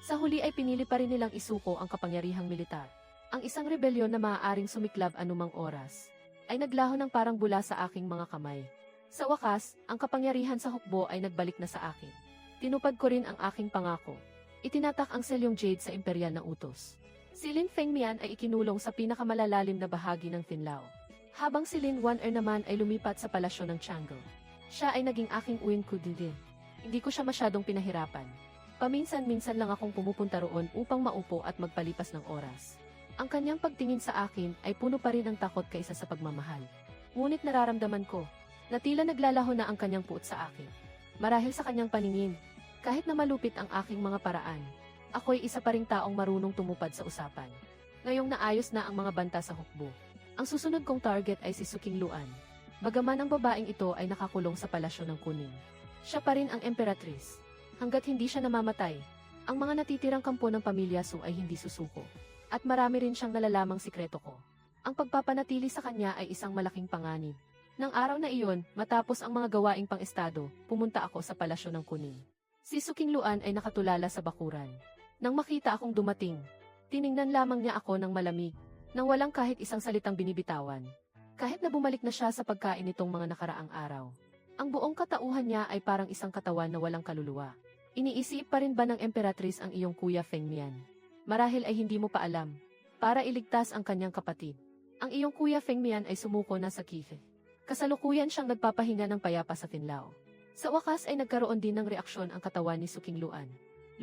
Sa huli ay pinili pa rin nilang isuko ang kapangyarihang militar. Ang isang rebelyon na maaaring sumiklab anumang oras, ay naglaho ng parang bula sa aking mga kamay. Sa wakas, ang kapangyarihan sa hukbo ay nagbalik na sa akin. Tinupad ko rin ang aking pangako. Itinatak ang selyong jade sa imperial na utos. Si Lin Fengmian ay ikinulong sa pinakamalalalim na bahagi ng Finlao. Habang si Lin Wan'er naman ay lumipat sa palasyo ng Changle. Siya ay naging aking Uin Kudide. Hindi ko siya masyadong pinahirapan. Paminsan-minsan lang akong pumupunta roon upang maupo at magpalipas ng oras. Ang kanyang pagtingin sa akin ay puno pa rin ng takot kaysa sa pagmamahal. Ngunit nararamdaman ko, na tila naglalaho na ang kanyang puot sa akin. Marahil sa kanyang paningin, kahit na malupit ang aking mga paraan, ako'y isa pa ring taong marunong tumupad sa usapan. Ngayong naayos na ang mga banta sa hukbo, ang susunod kong target ay si Suking Luan. Bagaman ang babaeng ito ay nakakulong sa palasyo ng Kuning, siya pa rin ang emperatrice. Hanggat hindi siya namamatay, ang mga natitirang kampo ng pamilya Su ay hindi susuko. At marami rin siyang nalalamang sikreto ko. Ang pagpapanatili sa kanya ay isang malaking panganib. Nang araw na iyon, matapos ang mga gawaing pang-estado, pumunta ako sa palasyo ng Kuning. Si Suking Luan ay nakatulala sa bakuran. Nang makita akong dumating, tiningnan lamang niya ako ng malamig, nang walang kahit isang salitang binibitawan. Kahit na bumalik na siya sa pagkain nitong mga nakaraang araw. Ang buong katauhan niya ay parang isang katawan na walang kaluluwa. Iniisip pa rin ba ng emperatrice ang iyong kuya Fengmian? Marahil ay hindi mo pa alam. Para iligtas ang kanyang kapatid, ang iyong kuya Fengmian ay sumuko na sa Kife. Kasalukuyan siyang nagpapahinga ng payapa sa Finlao. Sa wakas ay nagkaroon din ng reaksyon ang katawan ni Suking Luan.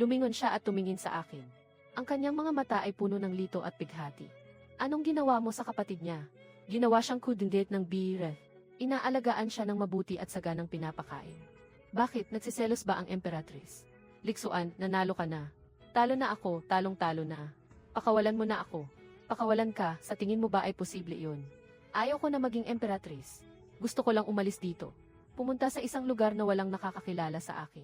Lumingon siya at tumingin sa akin. Ang kanyang mga mata ay puno ng lito at pighati. Anong ginawa mo sa kapatid niya? Ginawa siyang kudindet ng bire. Inaalagaan siya ng mabuti at saganang pinapakain. Bakit, nagsiselos ba ang emperatrice? Liksuan, nanalo ka na. Talo na ako, talong-talo na. Pakawalan mo na ako. Pakawalan ka, sa tingin mo ba ay posible iyon? Ayaw ko na maging emperatrice. Gusto ko lang umalis dito. Pumunta sa isang lugar na walang nakakakilala sa akin.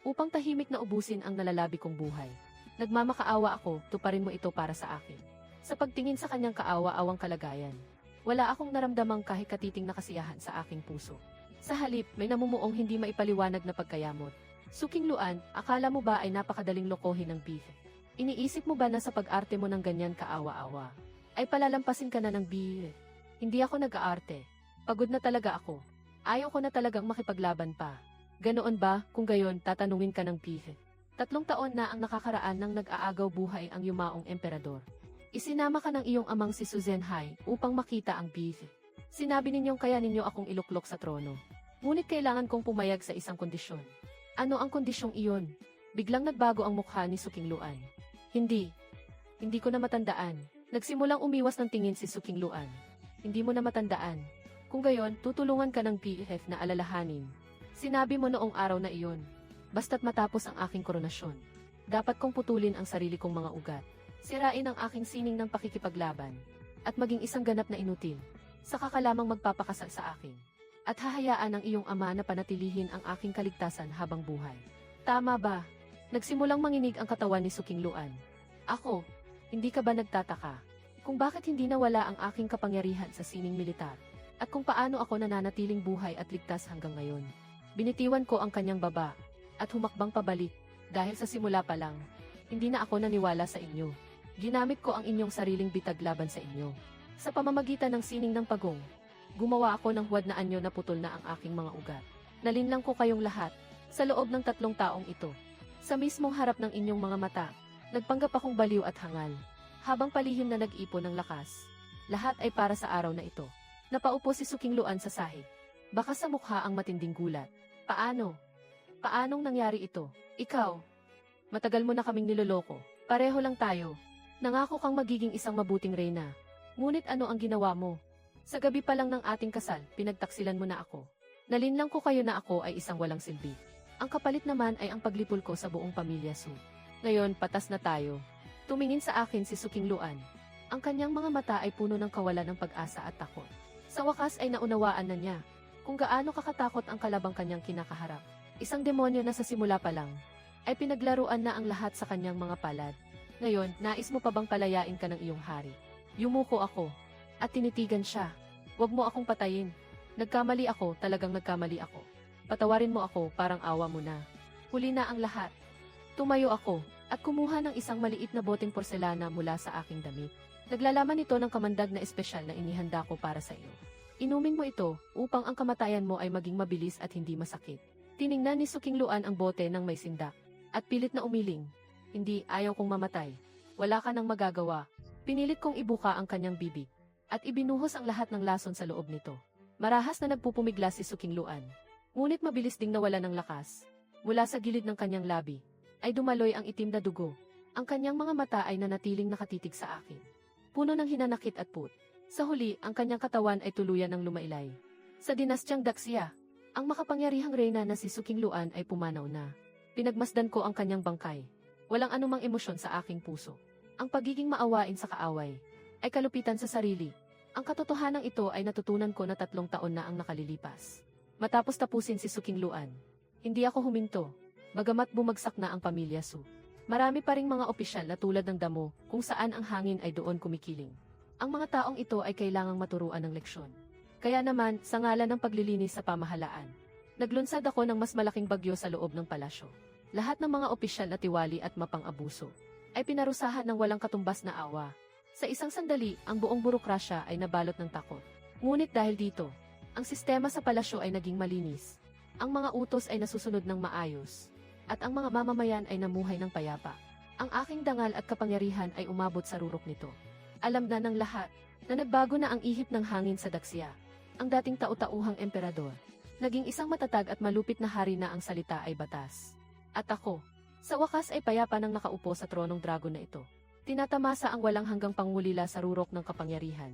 Upang tahimik na ubusin ang nalalabi kong buhay. Nagmamakaawa ako, tuparin mo ito para sa akin. Sa pagtingin sa kanyang kaawa-awang kalagayan, wala akong naramdamang kahit katiting na kasiyahan sa aking puso. Sa halip, may namumuong hindi maipaliwanag na pagkayamot. Suking Luan, akala mo ba ay napakadaling lokohin ng bife? Iniisip mo ba na sa pag-arte mo ng ganyan kaawa-awa, ay palalampasin ka na ng bife? Hindi ako nag-aarte. Pagod na talaga ako. Ayaw ko na talagang makipaglaban pa. Ganoon ba, kung gayon tatanungin ka ng pihe. 3 taon na ang nakakaraan ng nag-aagaw buhay ang yumaong emperador. Isinama ka ng iyong amang si Suzenhai upang makita ang pihe. Sinabi ninyong kaya ninyo akong iluklok sa trono. Ngunit kailangan kong pumayag sa isang kondisyon. Ano ang kondisyong iyon? Biglang nagbago ang mukha ni Sukingluan. Hindi ko na matandaan. Nagsimulang umiwas ng tingin si Sukingluan. Hindi mo na matandaan. Kung gayon, tutulungan ka ng PF na alalahanin. Sinabi mo noong araw na iyon. Basta't matapos ang aking koronasyon. Dapat kong putulin ang sarili kong mga ugat. Sirain ang aking sining ng pakikipaglaban. At maging isang ganap na inutil. Saka ka lamang magpapakasal sa akin. At hahayaan ang iyong ama na panatilihin ang aking kaligtasan habang buhay. Tama ba? Nagsimulang manginig ang katawan ni Sukingluan. Ako, hindi ka ba nagtataka? Kung bakit hindi nawala ang aking kapangyarihan sa sining militar? At kung paano ako nananatiling buhay at ligtas hanggang ngayon? Binitiwan ko ang kanyang baba. At humakbang pabalik, dahil sa simula pa lang, hindi na ako naniwala sa inyo. Ginamit ko ang inyong sariling bitag laban sa inyo. Sa pamamagitan ng sining ng pagong, gumawa ako ng huwad na anyo na putol na ang aking mga ugat. Nalinlang ko kayong lahat, sa loob ng 3 taong ito. Sa mismong harap ng inyong mga mata, nagpanggap akong baliw at hangal, habang palihim na nag-ipon ng lakas. Lahat ay para sa araw na ito. Napaupo si Sukingluan sa sahig. Baka sa mukha ang matinding gulat. Paano? Paanong nangyari ito? Ikaw? Matagal mo na kaming niloloko. Pareho lang tayo. Nangako kang magiging isang mabuting reyna. Ngunit ano ang ginawa mo? Sa gabi pa lang ng ating kasal, pinagtaksilan mo na ako. Nalinlang ko kayo na ako ay isang walang silbi. Ang kapalit naman ay ang paglipol ko sa buong pamilya Su. Ngayon, patas na tayo. Tumingin sa akin si Sukingluan. Ang kanyang mga mata ay puno ng kawalan ng pag-asa at takot. Sa wakas ay naunawaan na niya kung gaano kakatakot ang kalabang kanyang kinakaharap. Isang demonyo na sa simula pa lang, ay pinaglaruan na ang lahat sa kanyang mga palad. Ngayon, nais mo pa bang palayain ka ng iyong hari? Yumuko ako, at tinitigan siya. Huwag mo akong patayin. Nagkamali ako, talagang nagkamali ako. Patawarin mo ako, parang awa mo na. Huli na ang lahat. Tumayo ako, at kumuha ng isang maliit na boteng porselana mula sa aking damit. Naglalaman ito ng kamandag na espesyal na inihanda ko para sa iyo. Inumin mo ito, upang ang kamatayan mo ay maging mabilis at hindi masakit. Tiningnan ni Sukingluan ang bote ng may sindak, at pilit na umiling. Hindi, ayaw kong mamatay. Wala ka nang magagawa. Pinilit kong ibuka ang kanyang bibig, at ibinuhos ang lahat ng lason sa loob nito. Marahas na nagpupumigla si Sukingluan. Ngunit mabilis ding nawala ng lakas. Mula sa gilid ng kanyang labi, ay dumaloy ang itim na dugo. Ang kanyang mga mata ay nanatiling nakatitig sa akin. Puno ng hinanakit at put. Sa huli, ang kanyang katawan ay tuluyan ng lumailay. Sa dinastyang Daxia, ang makapangyarihang reyna na si Sukingluan ay pumanaw na. Pinagmasdan ko ang kanyang bangkay. Walang anumang emosyon sa aking puso. Ang pagiging maawain sa kaaway ay kalupitan sa sarili. Ang katotohanan ito ay natutunan ko na 3 taon na ang nakalilipas. Matapos tapusin si Sukingluan, hindi ako huminto. Bagamat bumagsak na ang pamilya Su. Marami pa ring mga opisyal na tulad ng damo kung saan ang hangin ay doon kumikiling. Ang mga taong ito ay kailangang maturuan ng leksyon. Kaya naman, sa ngalan ng paglilinis sa pamahalaan, naglunsad ako ng mas malaking bagyo sa loob ng palasyo. Lahat ng mga opisyal na tiwali at mapang-abuso ay pinarusahan ng walang katumbas na awa. Sa isang sandali, ang buong burokrasya ay nabalot ng takot. Ngunit dahil dito, ang sistema sa palasyo ay naging malinis. Ang mga utos ay nasusunod ng maayos. At ang mga mamamayan ay namuhay ng payapa. Ang aking dangal at kapangyarihan ay umabot sa rurok nito. Alam na ng lahat na nagbago na ang ihip ng hangin sa Daxia. Ang dating tau-tauhang emperador, naging isang matatag at malupit na hari na ang salita ay batas. At ako, sa wakas ay payapa nang nakaupo sa tronong dragon na ito. Tinatamasa ang walang hanggang pangulila sa rurok ng kapangyarihan.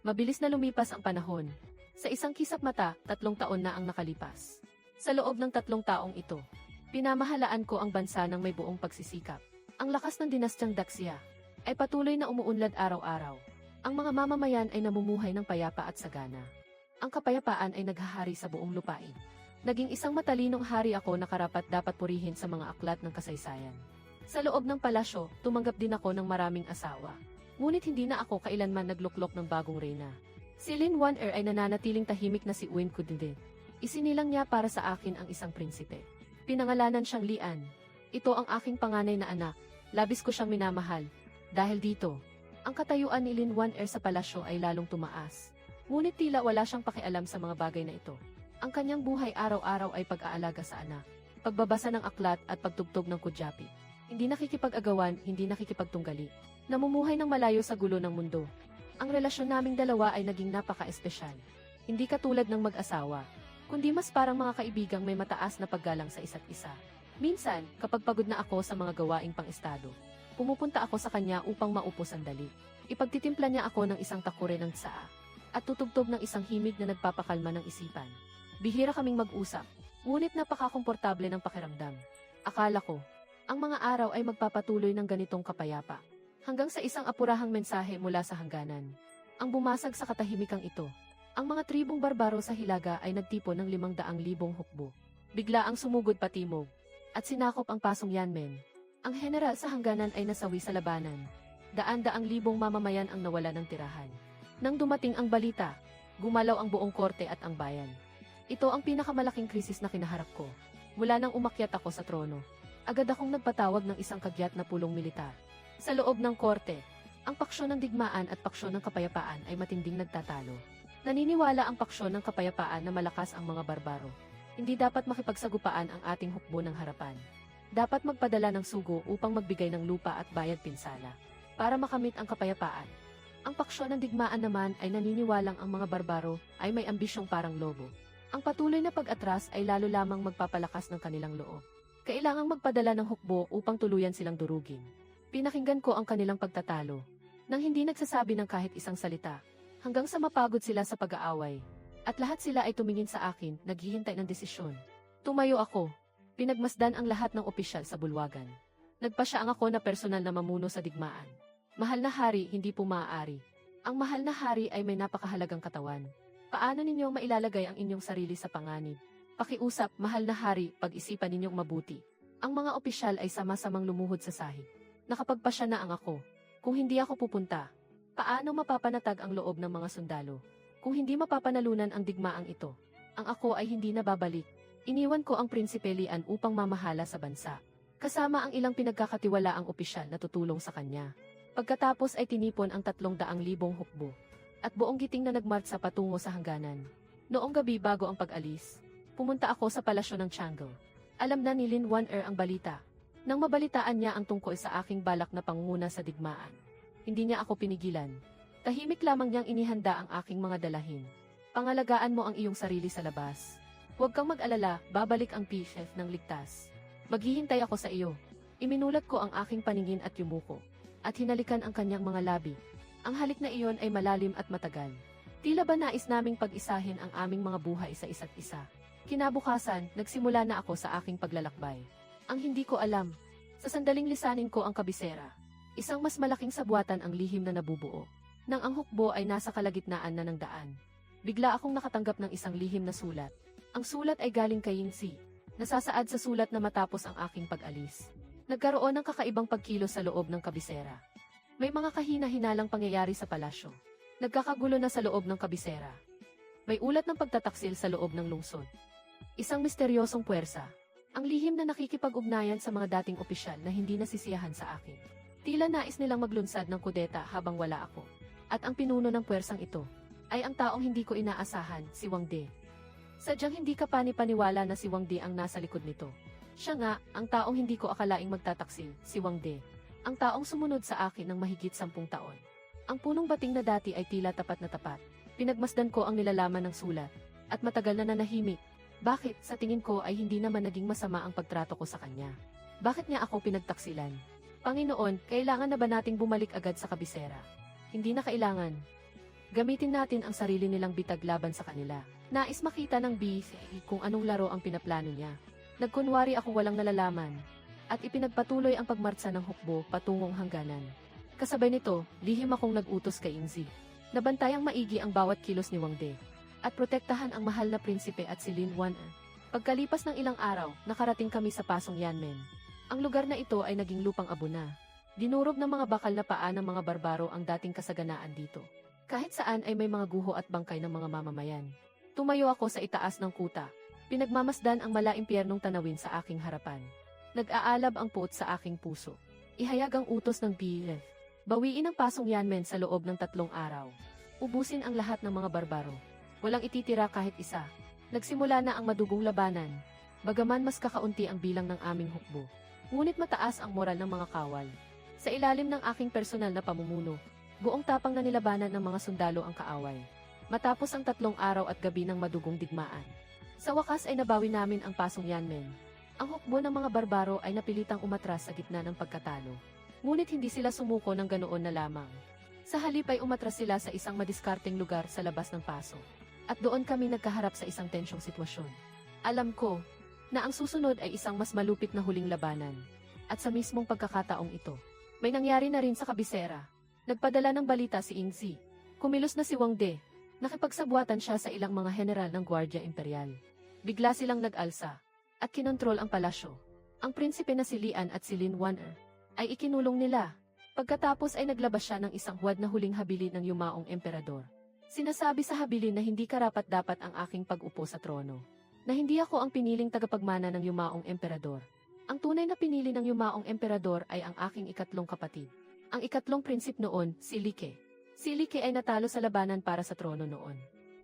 Mabilis na lumipas ang panahon. Sa isang kisap mata, 3 taon na ang nakalipas. Sa loob ng 3 taong ito, pinamahalaan ko ang bansa ng may buong pagsisikap. Ang lakas ng dinastyang Daxia ay patuloy na umuunlad araw-araw. Ang mga mamamayan ay namumuhay ng payapa at sagana. Ang kapayapaan ay naghahari sa buong lupain. Naging isang matalinong hari ako na karapat dapat purihin sa mga aklat ng kasaysayan. Sa loob ng palasyo, tumanggap din ako ng maraming asawa. Ngunit hindi na ako kailanman nagluklok ng bagong reyna. Si Lin Waner ay nananatiling tahimik na si Uin Kudinde. Isinilang niya para sa akin ang isang prinsipe. Pinangalanan siyang Lian. Ito ang aking panganay na anak. Labis ko siyang minamahal. Dahil dito, ang katayuan ni Lin Waner sa palasyo ay lalong tumaas. Ngunit tila wala siyang pakialam sa mga bagay na ito. Ang kanyang buhay araw-araw ay pag-aalaga sa anak, pagbabasa ng aklat at pagtugtog ng kudyapi. Hindi nakikipag-agawan, hindi nakikipagtunggali. Namumuhay ng malayo sa gulo ng mundo. Ang relasyon naming dalawa ay naging napaka-espesyal. Hindi katulad ng mag-asawa, kundi mas parang mga kaibigang may mataas na paggalang sa isa't isa. Minsan, kapag pagod na ako sa mga gawaing pang-estado, pumupunta ako sa kanya upang maupo sandali. Ipagtitimpla niya ako ng isang takure ng tsaa at tutugtog ng isang himig na nagpapakalma ng isipan. Bihira kaming mag-usap, ngunit napaka-komportable ng pakiramdam. Akala ko, ang mga araw ay magpapatuloy ng ganitong kapayapa, hanggang sa isang apurahang mensahe mula sa hangganan. Ang bumasag sa katahimikang ito. Ang mga tribong barbaro sa Hilaga ay nagtipon ng 500,000 hukbo. Bigla ang sumugod patimog, at sinakop ang pasong Yanmen. Ang general sa hangganan ay nasawi sa labanan. Daan-daang libong mamamayan ang nawala ng tirahan. Nang dumating ang balita, gumalaw ang buong korte at ang bayan. Ito ang pinakamalaking krisis na kinaharap ko. Mula nang umakyat ako sa trono, agad akong nagpatawag ng isang kagyat na pulong militar. Sa loob ng korte, ang paksyon ng digmaan at paksyon ng kapayapaan ay matinding nagtatalo. Naniniwala ang paksyon ng kapayapaan na malakas ang mga barbaro. Hindi dapat makipagsagupaan ang ating hukbo ng harapan. Dapat magpadala ng sugo upang magbigay ng lupa at bayad pinsala para makamit ang kapayapaan. Ang paksyon ng digmaan naman ay naniniwalang ang mga barbaro ay may ambisyong parang lobo. Ang patuloy na pag-atras ay lalo lamang magpapalakas ng kanilang loob. Kailangang magpadala ng hukbo upang tuluyan silang durugin. Pinakinggan ko ang kanilang pagtatalo, nang hindi nagsasabi ng kahit isang salita, hanggang sa mapagod sila sa pag-aaway. At lahat sila ay tumingin sa akin, naghihintay ng desisyon. Tumayo ako. Pinagmasdan ang lahat ng opisyal sa bulwagan. Nagpasya ang ako na personal na mamuno sa digmaan. Mahal na hari, hindi po maaari. Ang mahal na hari ay may napakahalagang katawan. Paano ninyo mailalagay ang inyong sarili sa panganib? Pakiusap, mahal na hari, pag-isipan ninyong mabuti. Ang mga opisyal ay sama-samang lumuhod sa sahig. Nakapagpasya na ang ako. Kung hindi ako pupunta, paano mapapanatag ang loob ng mga sundalo? Kung hindi mapapanalunan ang digmaang ito, ang ako ay hindi na babalik. Iniwan ko ang Prinsipe Lian upang mamahala sa bansa. Kasama ang ilang pinagkakatiwalaang opisyal na tutulong sa kanya. Pagkatapos ay tinipon ang 300,000 hukbo. At buong giting na nagmartsa patungo sa hangganan. Noong gabi bago ang pag-alis, pumunta ako sa palasyo ng Changle. Alam na ni Lin Wan-er ang balita. Nang mabalitaan niya ang tungkol sa aking balak na pangunguna sa digmaan, hindi niya ako pinigilan. Tahimik lamang niyang inihanda ang aking mga dalahin. Pangalagaan mo ang iyong sarili sa labas. Huwag kang mag-alala, babalik ang PF ng ligtas. Maghihintay ako sa iyo. Iminulat ko ang aking paningin at yumuko, at hinalikan ang kanyang mga labi. Ang halik na iyon ay malalim at matagal. Tila ba nais naming pag-isahin ang aming mga buhay sa isa't isa. Kinabukasan, nagsimula na ako sa aking paglalakbay. Ang hindi ko alam, sa sandaling lisanin ko ang kabisera. Isang mas malaking sabwatan ang lihim na nabubuo. Nang ang hukbo ay nasa kalagitnaan na ng daan, bigla akong nakatanggap ng isang lihim na sulat. Ang sulat ay galing kay Yingzi. Nasasaad sa sulat na matapos ang aking pag-alis, nagkaroon ng kakaibang pagkilos sa loob ng kabisera. May mga kahina-hinalang pangyayari sa palasyo. Nagkakagulo na sa loob ng kabisera. May ulat ng pagtataksil sa loob ng lungsod. Isang misteryosong puwersa. Ang lihim na nakikipag-ugnayan sa mga dating opisyal na hindi nasisiyahan sa akin. Tila nais nilang maglunsad ng kudeta habang wala ako. At ang pinuno ng puwersang ito ay ang taong hindi ko inaasahan, si Wang De. Sadyang hindi ka panipaniwala na si Wang De ang nasa likod nito. Siya nga, ang taong hindi ko akalaing magtataksil, si Wang De. Ang taong sumunod sa akin ng mahigit 10 taon. Ang punong bating na dati ay tila tapat na tapat. Pinagmasdan ko ang nilalaman ng sulat, at matagal na nanahimik. Bakit, sa tingin ko ay hindi naman naging masama ang pagtrato ko sa kanya? Bakit niya ako pinagtaksilan? Panginoon, kailangan na ba nating bumalik agad sa kabisera? Hindi na kailangan. Gamitin natin ang sarili nilang bitag laban sa kanila. Nais makita ng BCE kung anong laro ang pinaplano niya. Nagkunwari ako walang nalalaman. At ipinagpatuloy ang pagmartsa ng hukbo patungong hangganan. Kasabay nito, lihim akong nag-utos kay Yingzi. Nabantayang maigi ang bawat kilos ni Wang De. At protektahan ang mahal na prinsipe at si Lin Wan-er. Pagkalipas ng ilang araw, nakarating kami sa pasong Yanmen. Ang lugar na ito ay naging lupang abo na. Dinurog ng mga bakal na paa ng mga barbaro ang dating kasaganaan dito. Kahit saan ay may mga guho at bangkay ng mga mamamayan. Tumayo ako sa itaas ng kuta. Pinagmamasdan ang malaimpyernong tanawin sa aking harapan. Nag-aalab ang puot sa aking puso. Ihayag ang utos ng BF. Bawiin ang pasong Yanmen sa loob ng 3 araw. Ubusin ang lahat ng mga barbaro. Walang ititira kahit isa. Nagsimula na ang madugong labanan. Bagaman mas kakaunti ang bilang ng aming hukbo, ngunit mataas ang moral ng mga kawal. Sa ilalim ng aking personal na pamumuno, buong tapang na nilabanan ng mga sundalo ang kaaway. Matapos ang 3 araw at gabi ng madugong digmaan, sa wakas ay nabawi namin ang pasong Yanmen. Ang hukbo ng mga barbaro ay napilitang umatras sa gitna ng pagkatalo. Ngunit hindi sila sumuko ng ganoon na lamang. Sa halip ay umatras sila sa isang madiskarteng lugar sa labas ng paso. At doon kami nagkaharap sa isang tensyong sitwasyon. Alam ko na ang susunod ay isang mas malupit na huling labanan. At sa mismong pagkakataong ito, may nangyari na rin sa kabisera. Nagpadala ng balita si Ingzi. Kumilos na si Wang De. Nakipagsabuatan siya sa ilang mga general ng Guardia Imperial. Bigla silang nag-alsa at kinontrol ang palasyo. Ang prinsipe na si Lian at si Lin Waner ay ikinulong nila. Pagkatapos ay naglabas siya ng isang huwad na huling habilin ng yumaong emperador. Sinasabi sa habilin na hindi karapat-dapat ang aking pag-upo sa trono. Na hindi ako ang piniling tagapagmana ng yumaong emperador. Ang tunay na pinili ng yumaong emperador ay ang aking ikatlong kapatid. Ang ikatlong prinsip noon, si Like. Si Like ay natalo sa labanan para sa trono noon.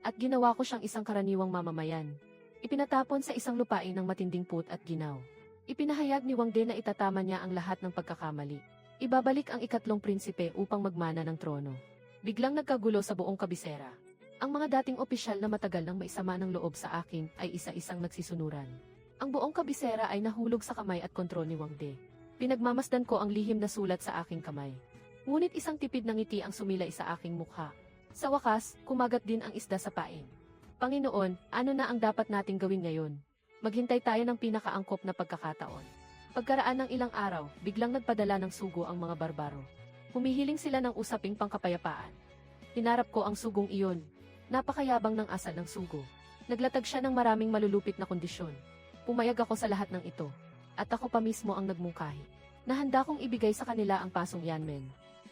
At ginawa ko siyang isang karaniwang mamamayan. Ipinatapon sa isang lupain ng matinding put at ginaw. Ipinahayag ni Wang De na itatama niya ang lahat ng pagkakamali. Ibabalik ang ikatlong prinsipe upang magmana ng trono. Biglang nagkagulo sa buong kabisera. Ang mga dating opisyal na matagal nang maisama ng loob sa akin ay isa-isang nagsisunuran. Ang buong kabisera ay nahulog sa kamay at kontrol ni Wang De. Pinagmamasdan ko ang lihim na sulat sa aking kamay. Ngunit isang tipid ng ngiti ang sumilay sa aking mukha. Sa wakas, kumagat din ang isda sa pain. Panginoon, ano na ang dapat nating gawin ngayon? Maghintay tayo ng pinakaangkop na pagkakataon. Pagkaraan ng ilang araw, biglang nagpadala ng sugo ang mga barbaro. Humihiling sila ng usaping pangkapayapaan. Tinarap ko ang sugong iyon. Napakayabang ng asal ng sugo. Naglatag siya ng maraming malulupit na kondisyon. Pumayag ako sa lahat ng ito. At ako pa mismo ang nagmungkahi. Nahanda kong ibigay sa kanila ang pasong Yanmen.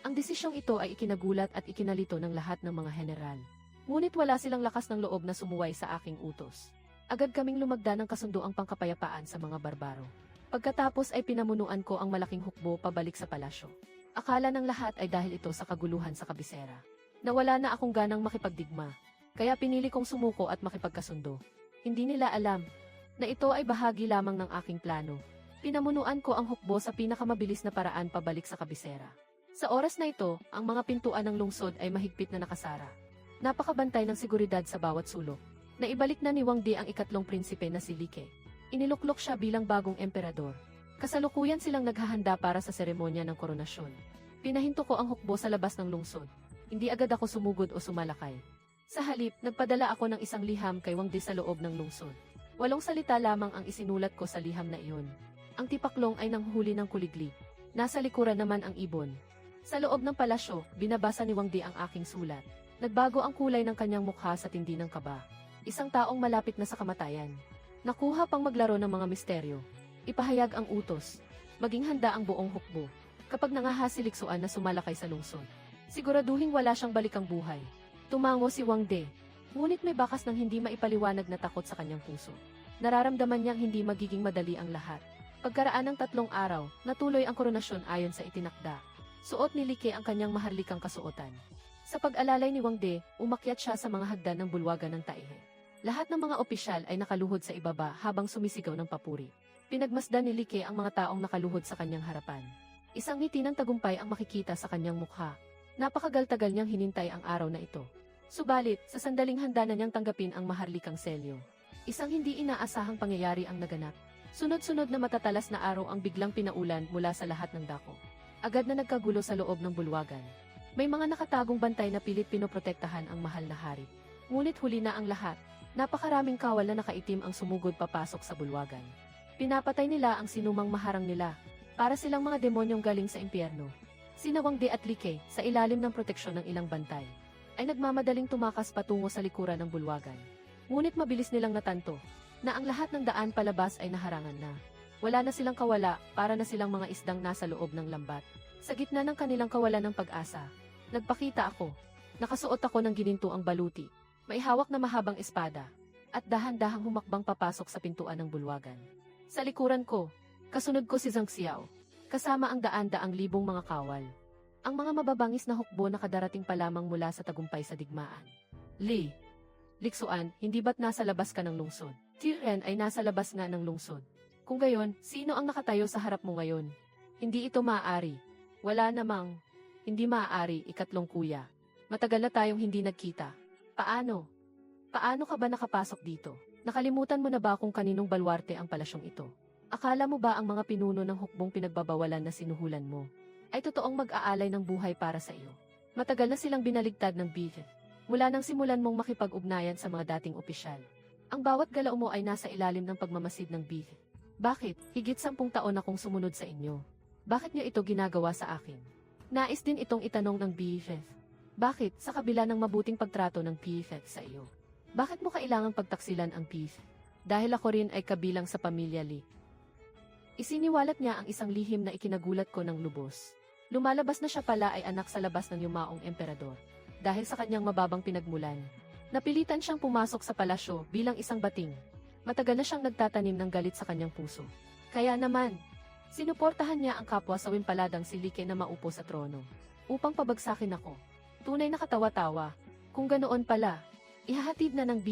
Ang desisyong ito ay ikinagulat at ikinalito ng lahat ng mga general. Ngunit wala silang lakas ng loob na sumuway sa aking utos. Agad kaming lumagda ng kasunduang pangkapayapaan sa mga barbaro. Pagkatapos ay pinamunuan ko ang malaking hukbo pabalik sa palasyo. Akala ng lahat ay dahil ito sa kaguluhan sa kabisera. Nawala na akong ganang makipagdigma. Kaya pinili kong sumuko at makipagkasundo. Hindi nila alam na ito ay bahagi lamang ng aking plano. Pinamunuan ko ang hukbo sa pinakamabilis na paraan pabalik sa kabisera. Sa oras na ito, ang mga pintuan ng lungsod ay mahigpit na nakasara. Napakabantay ng seguridad sa bawat sulok. Naibalik na ni Wang Di ang ikatlong prinsipe na si Like. Iniluklok siya bilang bagong emperador. Kasalukuyan silang naghahanda para sa seremonya ng koronasyon. Pinahinto ko ang hukbo sa labas ng lungsod. Hindi agad ako sumugod o sumalakay. Sa halip, nagpadala ako ng isang liham kay Wang Di sa loob ng lungsod. 8 salita lamang ang isinulat ko sa liham na iyon. Ang tipaklong ay nanghuli ng kuliglig. Nasa likuran naman ang ibon. Sa loob ng palasyo, binabasa ni Wang Di ang aking sulat. Nagbago ang kulay ng kanyang mukha sa tindi ng kaba. Isang taong malapit na sa kamatayan. Nakuha pang maglaro ng mga misteryo. Ipahayag ang utos. Maging handa ang buong hukbo. Kapag nangahasiliksuan na sumalakay sa lungsod. Siguraduhing wala siyang balikang buhay. Tumango si Wang De. Ngunit may bakas ng hindi maipaliwanag na takot sa kanyang puso. Nararamdaman niyang hindi magiging madali ang lahat. Pagkaraan ng 3 araw, natuloy ang koronasyon ayon sa itinakda. Suot ni Like ang kanyang maharlikang kasuotan. Sa pag-alalay ni Wang De, umakyat siya sa mga hagdan ng bulwagan ng Taihe. Lahat ng mga opisyal ay nakaluhod sa ibaba habang sumisigaw ng papuri. Pinagmasdan ni Like ang mga taong nakaluhod sa kanyang harapan. Isang ngiti ng tagumpay ang makikita sa kanyang mukha. Napakagal-tagal niyang hinintay ang araw na ito. Subalit, sa sandaling handa na niyang tanggapin ang maharlikang selyo. Isang hindi inaasahang pangyayari ang naganap. Sunod-sunod na matatalas na araw ang biglang pinaulan mula sa lahat ng dako. Agad na nagkagulo sa loob ng bulwagan. May mga nakatagong bantay na pilit pinoprotektahan ang mahal na hari. Ngunit huli na ang lahat. Napakaraming kawal na nakaitim ang sumugod papasok sa bulwagan. Pinapatay nila ang sinumang maharang nila. Para silang mga demonyong galing sa impyerno. Sina Wang De at Like, sa ilalim ng proteksyon ng ilang bantay, ay nagmamadaling tumakas patungo sa likuran ng bulwagan. Ngunit mabilis nilang natanto na ang lahat ng daan palabas ay naharangan na. Wala na silang kawala, para na silang mga isdang nasa loob ng lambat. Sa gitna ng kanilang kawalan ng pag-asa, nagpakita ako. Nakasuot ako ng ginintuang baluti, may hawak na mahabang espada, at dahan-dahang humakbang papasok sa pintuan ng bulwagan. Sa likuran ko, kasunod ko si Zhang Xiao, kasama ang daan-daang libong mga kawal. Ang mga mababangis na hukbo na kadarating pa lamang mula sa tagumpay sa digmaan. Liksuan, hindi ba't nasa labas ka ng lungsod? Tyrion ay nasa labas nga ng lungsod. Kung gayon, sino ang nakatayo sa harap mo ngayon? Hindi ito maaari. Wala namang. Hindi maaari, ikatlong kuya. Matagal na tayong hindi nagkita. Paano? Paano ka ba nakapasok dito? Nakalimutan mo na ba kung kaninong balwarte ang palasyong ito? Akala mo ba ang mga pinuno ng hukbong pinagbabawalan na sinuhulan mo ay totoong mag-aalay ng buhay para sa iyo? Matagal na silang binaligtad ng bihe. Mula nang simulan mong makipag-ugnayan sa mga dating opisyal. Ang bawat galaw mo ay nasa ilalim ng pagmamasid ng bihe. Bakit? Higit 10 taon akong sumunod sa inyo. Bakit niyo ito ginagawa sa akin? Nais din itong itanong ng BFF. Bakit, sa kabila ng mabuting pagtrato ng BFF sa iyo? Bakit mo kailangang pagtaksilan ang BFF? Dahil ako rin ay kabilang sa pamilya Lee. Isiniwalat niya ang isang lihim na ikinagulat ko ng lubos. Lumalabas na siya pala ay anak sa labas ng yumaong emperador. Dahil sa kanyang mababang pinagmulan, napilitan siyang pumasok sa palasyo bilang isang bating. Matagal na siyang nagtatanim ng galit sa kanyang puso. Kaya naman, sinuportahan niya ang kapwa sa wimpaladang si Like na maupo sa trono. Upang pabagsakin ako. Tunay na katawa-tawa. Kung ganoon pala, ihahatid na ng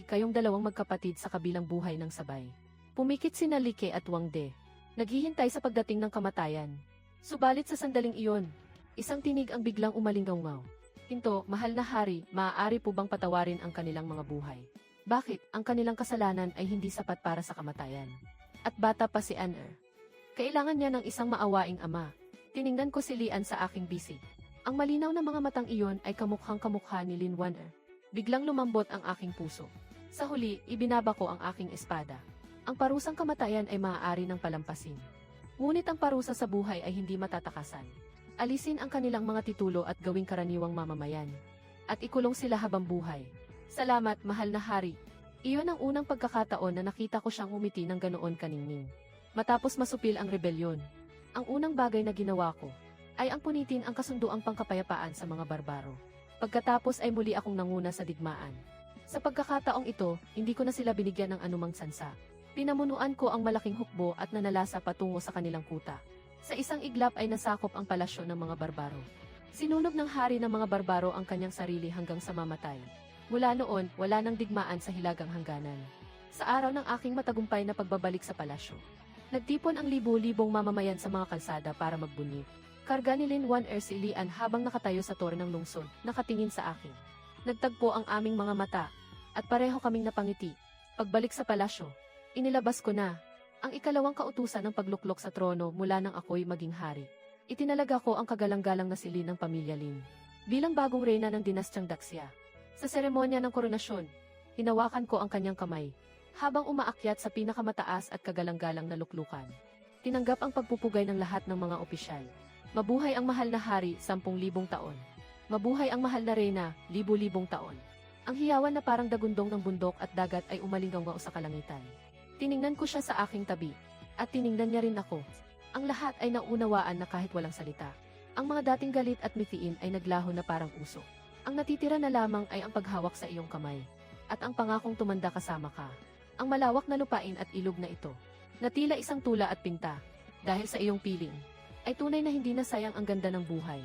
kayong dalawang magkapatid sa kabilang buhay ng sabay. Pumikit sina Like at Wang De. Naghihintay sa pagdating ng kamatayan. Subalit sa sandaling iyon, isang tinig ang biglang umalingaw-ngaw. Hinto, mahal na hari, maaari po bang patawarin ang kanilang mga buhay? Bakit, ang kanilang kasalanan ay hindi sapat para sa kamatayan? At bata pa si Anne. Kailangan niya ng isang maawaing ama. Tiningnan ko si Lian sa aking bisig. Ang malinaw na mga matang iyon ay kamukhang-kamukha ni Lin Wan. Biglang lumambot ang aking puso. Sa huli, ibinaba ko ang aking espada. Ang parusang kamatayan ay maaari ng palampasin. Ngunit ang parusa sa buhay ay hindi matatakasan. Alisin ang kanilang mga titulo at gawing karaniwang mamamayan. At ikulong sila habang buhay. Salamat, mahal na hari. Iyon ang unang pagkakataon na nakita ko siyang umiti ng ganoon kaningning. Matapos masupil ang rebelyon, ang unang bagay na ginawa ko ay ang punitin ang kasunduang pangkapayapaan sa mga barbaro. Pagkatapos ay muli akong nanguna sa digmaan. Sa pagkakataong ito, hindi ko na sila binigyan ng anumang sansa. Pinamunuan ko ang malaking hukbo at nanalasa patungo sa kanilang kuta. Sa isang iglap ay nasakop ang palasyo ng mga barbaro. Sinunog ng hari ng mga barbaro ang kanyang sarili hanggang sa mamatay. Mula noon, wala nang digmaan sa hilagang hangganan. Sa araw ng aking matagumpay na pagbabalik sa palasyo, nagtipon ang libu-libong mamamayan sa mga kalsada para magbunyi. Karga ni Lin Wan si Lian habang nakatayo sa tore ng lungsod, nakatingin sa akin. Nagtagpo ang aming mga mata, at pareho kaming napangiti. Pagbalik sa palasyo, inilabas ko na ang ikalawang kautusan ng pagluklok sa trono mula nang ako'y maging hari. Itinalaga ko ang kagalang-galang na si Lin ng pamilya Lin bilang bagong reyna ng dinastyang Daxia. Sa seremonya ng koronasyon, hinawakan ko ang kanyang kamay habang umaakyat sa pinakamataas at kagalang-galang na luklukan. Tinanggap ang pagpupugay ng lahat ng mga opisyal. Mabuhay ang mahal na hari, 10,000 taon. Mabuhay ang mahal na reyna, 10,000 taon. Ang hiyawan na parang dagundong ng bundok at dagat ay umalingaw sa kalangitan. Tiningnan ko siya sa aking tabi, at tiningnan niya rin ako. Ang lahat ay naunawaan na kahit walang salita. Ang mga dating galit at mithiin ay naglaho na parang usok. Ang natitira na lamang ay ang paghawak sa iyong kamay, at ang pangakong tumanda kasama ka. Ang malawak na lupain at ilog na ito, na tila isang tula at pinta, dahil sa iyong piling, ay tunay na hindi na sayang ang ganda ng buhay.